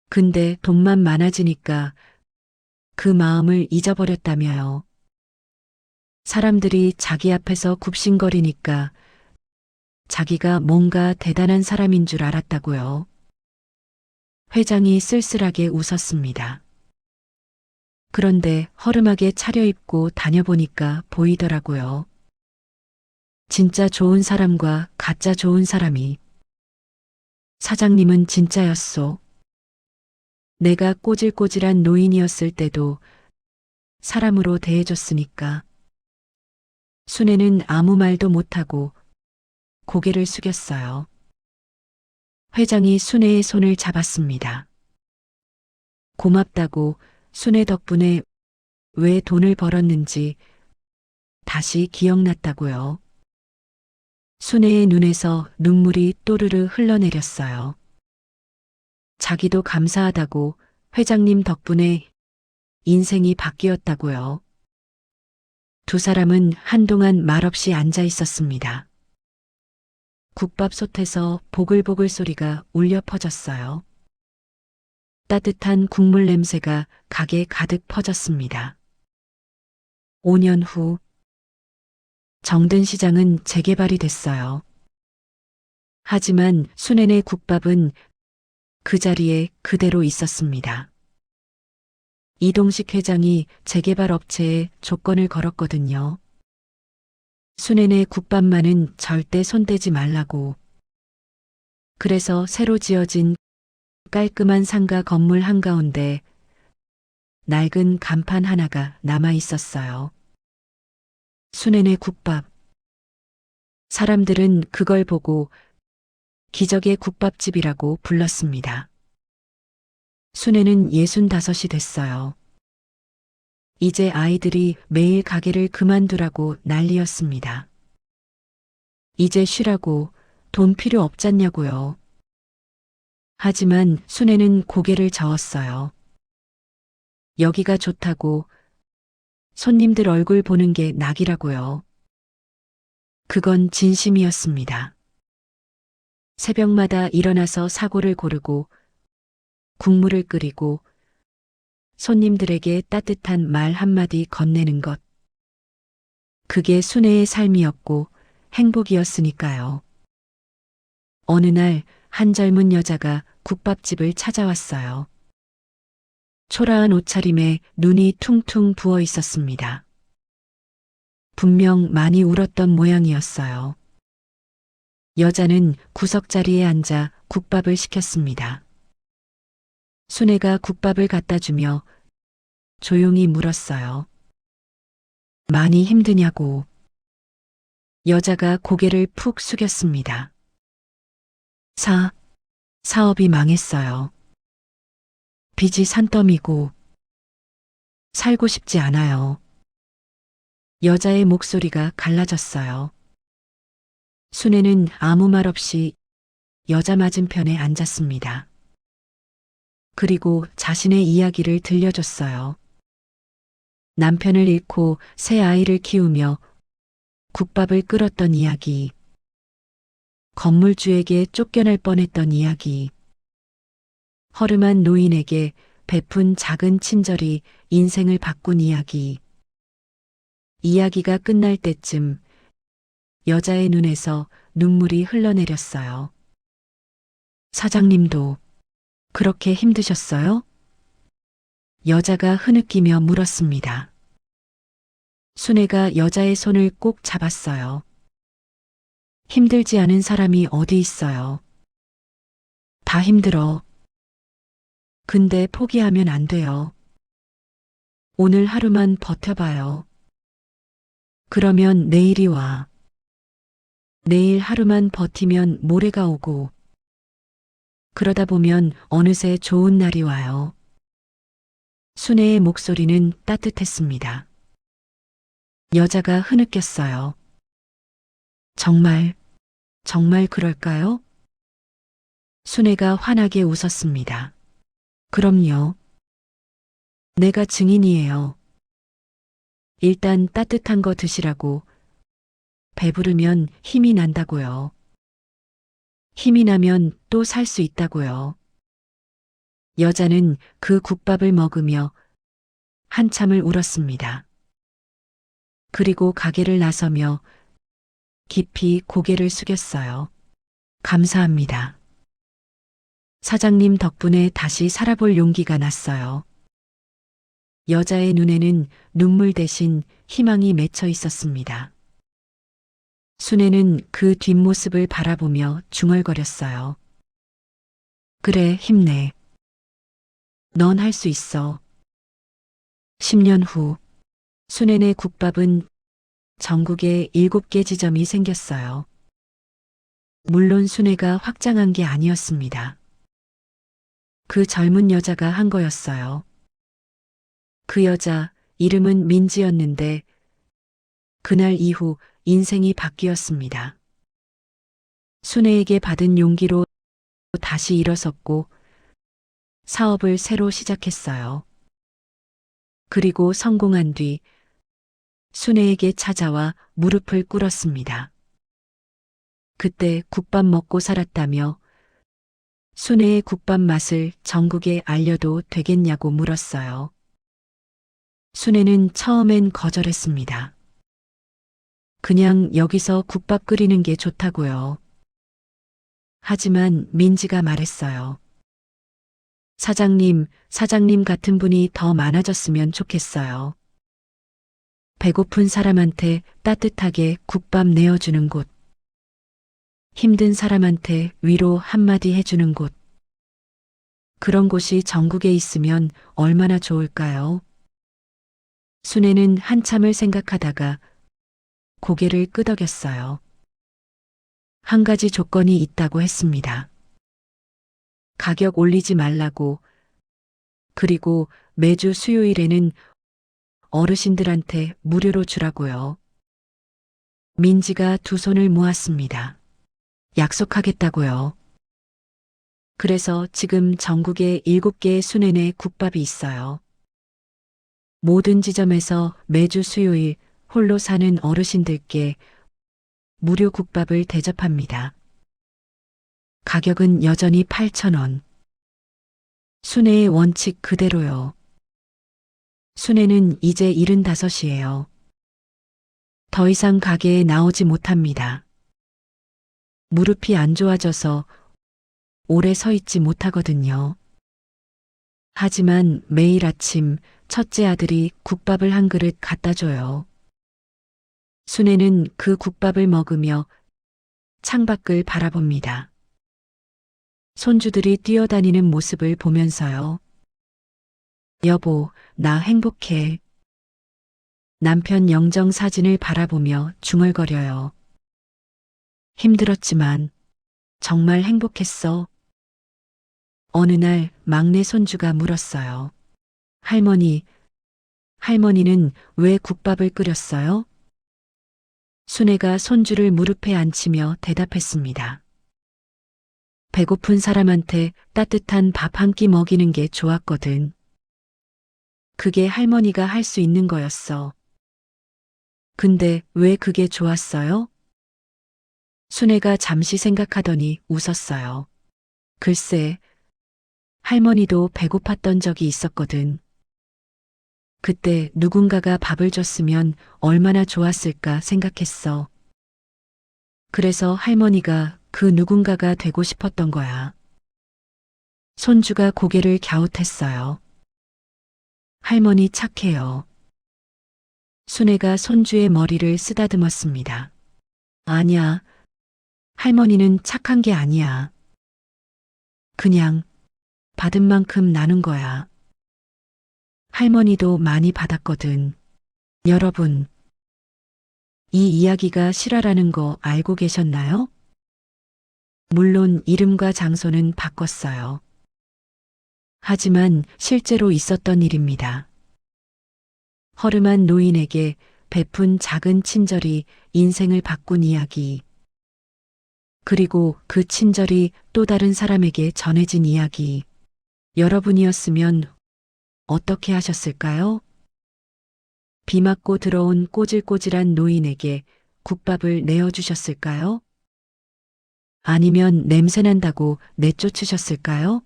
근데 돈만 많아지니까 그 마음을 잊어버렸다며요. 사람들이 자기 앞에서 굽신거리니까 자기가 뭔가 대단한 사람인 줄 알았다고요. 회장이 쓸쓸하게 웃었습니다. 그런데 허름하게 차려입고 다녀보니까 보이더라고요. 진짜 좋은 사람과 가짜 좋은 사람이. 사장님은 진짜였소. 내가 꼬질꼬질한 노인이었을 때도 사람으로 대해줬으니까. 순애는 아무 말도 못하고 고개를 숙였어요. 회장이 순애의 손을 잡았습니다. 고맙다고 순애 덕분에 왜 돈을 벌었는지 다시 기억났다고요. 순애의 눈에서 눈물이 또르르 흘러내렸어요. 자기도 감사하다고 회장님 덕분에 인생이 바뀌었다고요. 두 사람은 한동안 말없이 앉아 있었습니다. 국밥솥에서 보글보글 소리가 울려 퍼졌어요. 따뜻한 국물 냄새가 가게 가득 퍼졌습니다. 5년 후 정든 시장은 재개발이 됐어요. 하지만 순애네 국밥은 그 자리에 그대로 있었습니다. 이동식 회장이 재개발 업체에 조건을 걸었거든요. 순애네 국밥만은 절대 손대지 말라고. 그래서 새로 지어진 깔끔한 상가 건물 한가운데 낡은 간판 하나가 남아 있었어요. 순애네 국밥. 사람들은 그걸 보고 기적의 국밥집이라고 불렀습니다. 순애는 65이 됐어요. 이제 아이들이 매일 가게를 그만두라고 난리였습니다. 이제 쉬라고 돈 필요 없잖냐고요. 하지만 순애는 고개를 저었어요. 여기가 좋다고 손님들 얼굴 보는 게 낙이라고요. 그건 진심이었습니다. 새벽마다 일어나서 사골을 고르고 국물을 끓이고 손님들에게 따뜻한 말 한마디 건네는 것. 그게 순애의 삶이었고 행복이었으니까요. 어느 날 한 젊은 여자가 국밥집을 찾아왔어요. 초라한 옷차림에 눈이 퉁퉁 부어 있었습니다. 분명 많이 울었던 모양이었어요. 여자는 구석자리에 앉아 국밥을 시켰습니다. 순애가 국밥을 갖다 주며 조용히 물었어요. 많이 힘드냐고. 여자가 고개를 푹 숙였습니다. 사업이 망했어요. 빚이 산더미고 살고 싶지 않아요. 여자의 목소리가 갈라졌어요. 순애는 아무 말 없이 여자 맞은편에 앉았습니다. 그리고 자신의 이야기를 들려줬어요. 남편을 잃고 새 아이를 키우며 국밥을 끓였던 이야기. 건물주에게 쫓겨날 뻔했던 이야기. 허름한 노인에게 베푼 작은 친절이 인생을 바꾼 이야기. 이야기가 끝날 때쯤 여자의 눈에서 눈물이 흘러내렸어요. 사장님도 그렇게 힘드셨어요? 여자가 흐느끼며 물었습니다. 순애가 여자의 손을 꼭 잡았어요. 힘들지 않은 사람이 어디 있어요. 다 힘들어. 근데 포기하면 안 돼요. 오늘 하루만 버텨봐요. 그러면 내일이 와. 내일 하루만 버티면 모레가 오고. 그러다 보면 어느새 좋은 날이 와요. 순애의 목소리는 따뜻했습니다. 여자가 흐느꼈어요. 정말 그럴까요? 순애가 환하게 웃었습니다. 그럼요. 내가 증인이에요. 일단 따뜻한 거 드시라고. 배부르면 힘이 난다고요. 힘이 나면 또 살 수 있다고요. 여자는 그 국밥을 먹으며 한참을 울었습니다. 그리고 가게를 나서며 깊이 고개를 숙였어요. 감사합니다. 사장님 덕분에 다시 살아볼 용기가 났어요. 여자의 눈에는 눈물 대신 희망이 맺혀 있었습니다. 순애는 그 뒷모습을 바라보며 중얼거렸어요. 그래, 힘내. 넌 할 수 있어. 10년 후, 순애네 국밥은 전국에 7개 지점이 생겼어요. 물론 순애가 확장한 게 아니었습니다. 그 젊은 여자가 한 거였어요. 그 여자 이름은 민지였는데 그날 이후 인생이 바뀌었습니다. 순애에게 받은 용기로 다시 일어섰고 사업을 새로 시작했어요. 그리고 성공한 뒤 순애에게 찾아와 무릎을 꿇었습니다. 그때 국밥 먹고 살았다며 순애의 국밥 맛을 전국에 알려도 되겠냐고 물었어요. 순애는 처음엔 거절했습니다. 그냥 여기서 국밥 끓이는 게 좋다고요. 하지만 민지가 말했어요. 사장님 같은 분이 더 많아졌으면 좋겠어요. 배고픈 사람한테 따뜻하게 국밥 내어주는 곳. 힘든 사람한테 위로 한마디 해주는 곳. 그런 곳이 전국에 있으면 얼마나 좋을까요? 순애는 한참을 생각하다가 고개를 끄덕였어요. 한 가지 조건이 있다고 했습니다. 가격 올리지 말라고. 그리고 매주 수요일에는 어르신들한테 무료로 주라고요. 민지가 두 손을 모았습니다. 약속하겠다고요. 그래서 지금 전국에 7개의 수내내 국밥이 있어요. 모든 지점에서 매주 수요일 홀로 사는 어르신들께 무료 국밥을 대접합니다. 가격은 여전히 8,000원. 순회의 원칙 그대로요. 순회는 이제 75이에요. 더 이상 가게에 나오지 못합니다. 무릎이 안 좋아져서 오래 서 있지 못하거든요. 하지만 매일 아침 첫째 아들이 국밥을 한 그릇 갖다 줘요. 순애는 그 국밥을 먹으며 창밖을 바라봅니다. 손주들이 뛰어다니는 모습을 보면서요. 여보, 나 행복해. 남편 영정 사진을 바라보며 중얼거려요. 힘들었지만 정말 행복했어. 어느 날 막내 손주가 물었어요. 할머니는 왜 국밥을 끓였어요? 순애가 손주를 무릎에 앉히며 대답했습니다. 배고픈 사람한테 따뜻한 밥 한 끼 먹이는 게 좋았거든. 그게 할머니가 할 수 있는 거였어. 근데 왜 그게 좋았어요? 순애가 잠시 생각하더니 웃었어요. 글쎄, 할머니도 배고팠던 적이 있었거든. 그때 누군가가 밥을 줬으면 얼마나 좋았을까 생각했어. 그래서 할머니가 그 누군가가 되고 싶었던 거야. 손주가 고개를 갸웃했어요. 할머니 착해요. 순애가 손주의 머리를 쓰다듬었습니다. 아니야. 할머니는 착한 게 아니야. 그냥 받은 만큼 나눈 거야. 할머니도 많이 받았거든. 여러분, 이 이야기가 실화라는 거 알고 계셨나요? 물론 이름과 장소는 바꿨어요. 하지만 실제로 있었던 일입니다. 허름한 노인에게 베푼 작은 친절이 인생을 바꾼 이야기. 그리고 그 친절이 또 다른 사람에게 전해진 이야기. 여러분이었으면 어떻게 하셨을까요? 비 맞고 들어온 꼬질꼬질한 노인에게 국밥을 내어주셨을까요? 아니면 냄새난다고 내쫓으셨을까요?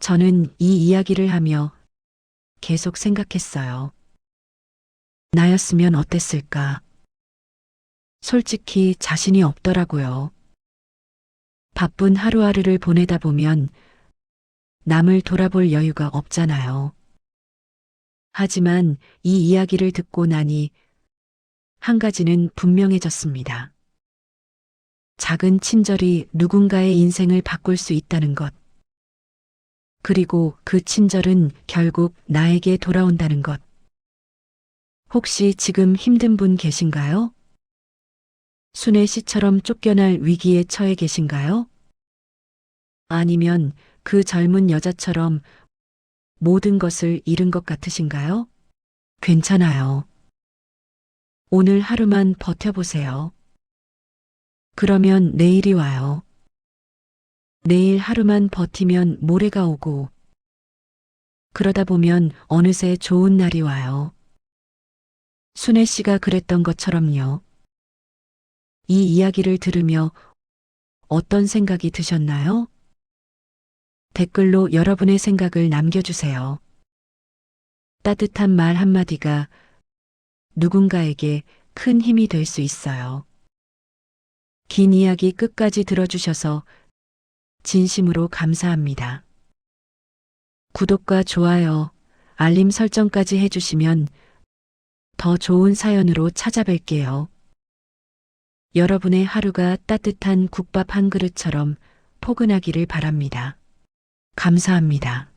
저는 이 이야기를 하며 계속 생각했어요. 나였으면 어땠을까? 솔직히 자신이 없더라고요. 바쁜 하루하루를 보내다 보면 남을 돌아볼 여유가 없잖아요. 하지만 이 이야기를 듣고 나니 한 가지는 분명해졌습니다. 작은 친절이 누군가의 인생을 바꿀 수 있다는 것. 그리고 그 친절은 결국 나에게 돌아온다는 것. 혹시 지금 힘든 분 계신가요? 순애 씨처럼 쫓겨날 위기에 처해 계신가요? 아니면 그 젊은 여자처럼 모든 것을 잃은 것 같으신가요? 괜찮아요. 오늘 하루만 버텨보세요. 그러면 내일이 와요. 내일 하루만 버티면 모레가 오고, 그러다 보면 어느새 좋은 날이 와요. 순애 씨가 그랬던 것처럼요. 이 이야기를 들으며 어떤 생각이 드셨나요? 댓글로 여러분의 생각을 남겨주세요. 따뜻한 말 한마디가 누군가에게 큰 힘이 될 수 있어요. 긴 이야기 끝까지 들어주셔서 진심으로 감사합니다. 구독과 좋아요, 알림 설정까지 해주시면 더 좋은 사연으로 찾아뵐게요. 여러분의 하루가 따뜻한 국밥 한 그릇처럼 포근하기를 바랍니다. 감사합니다.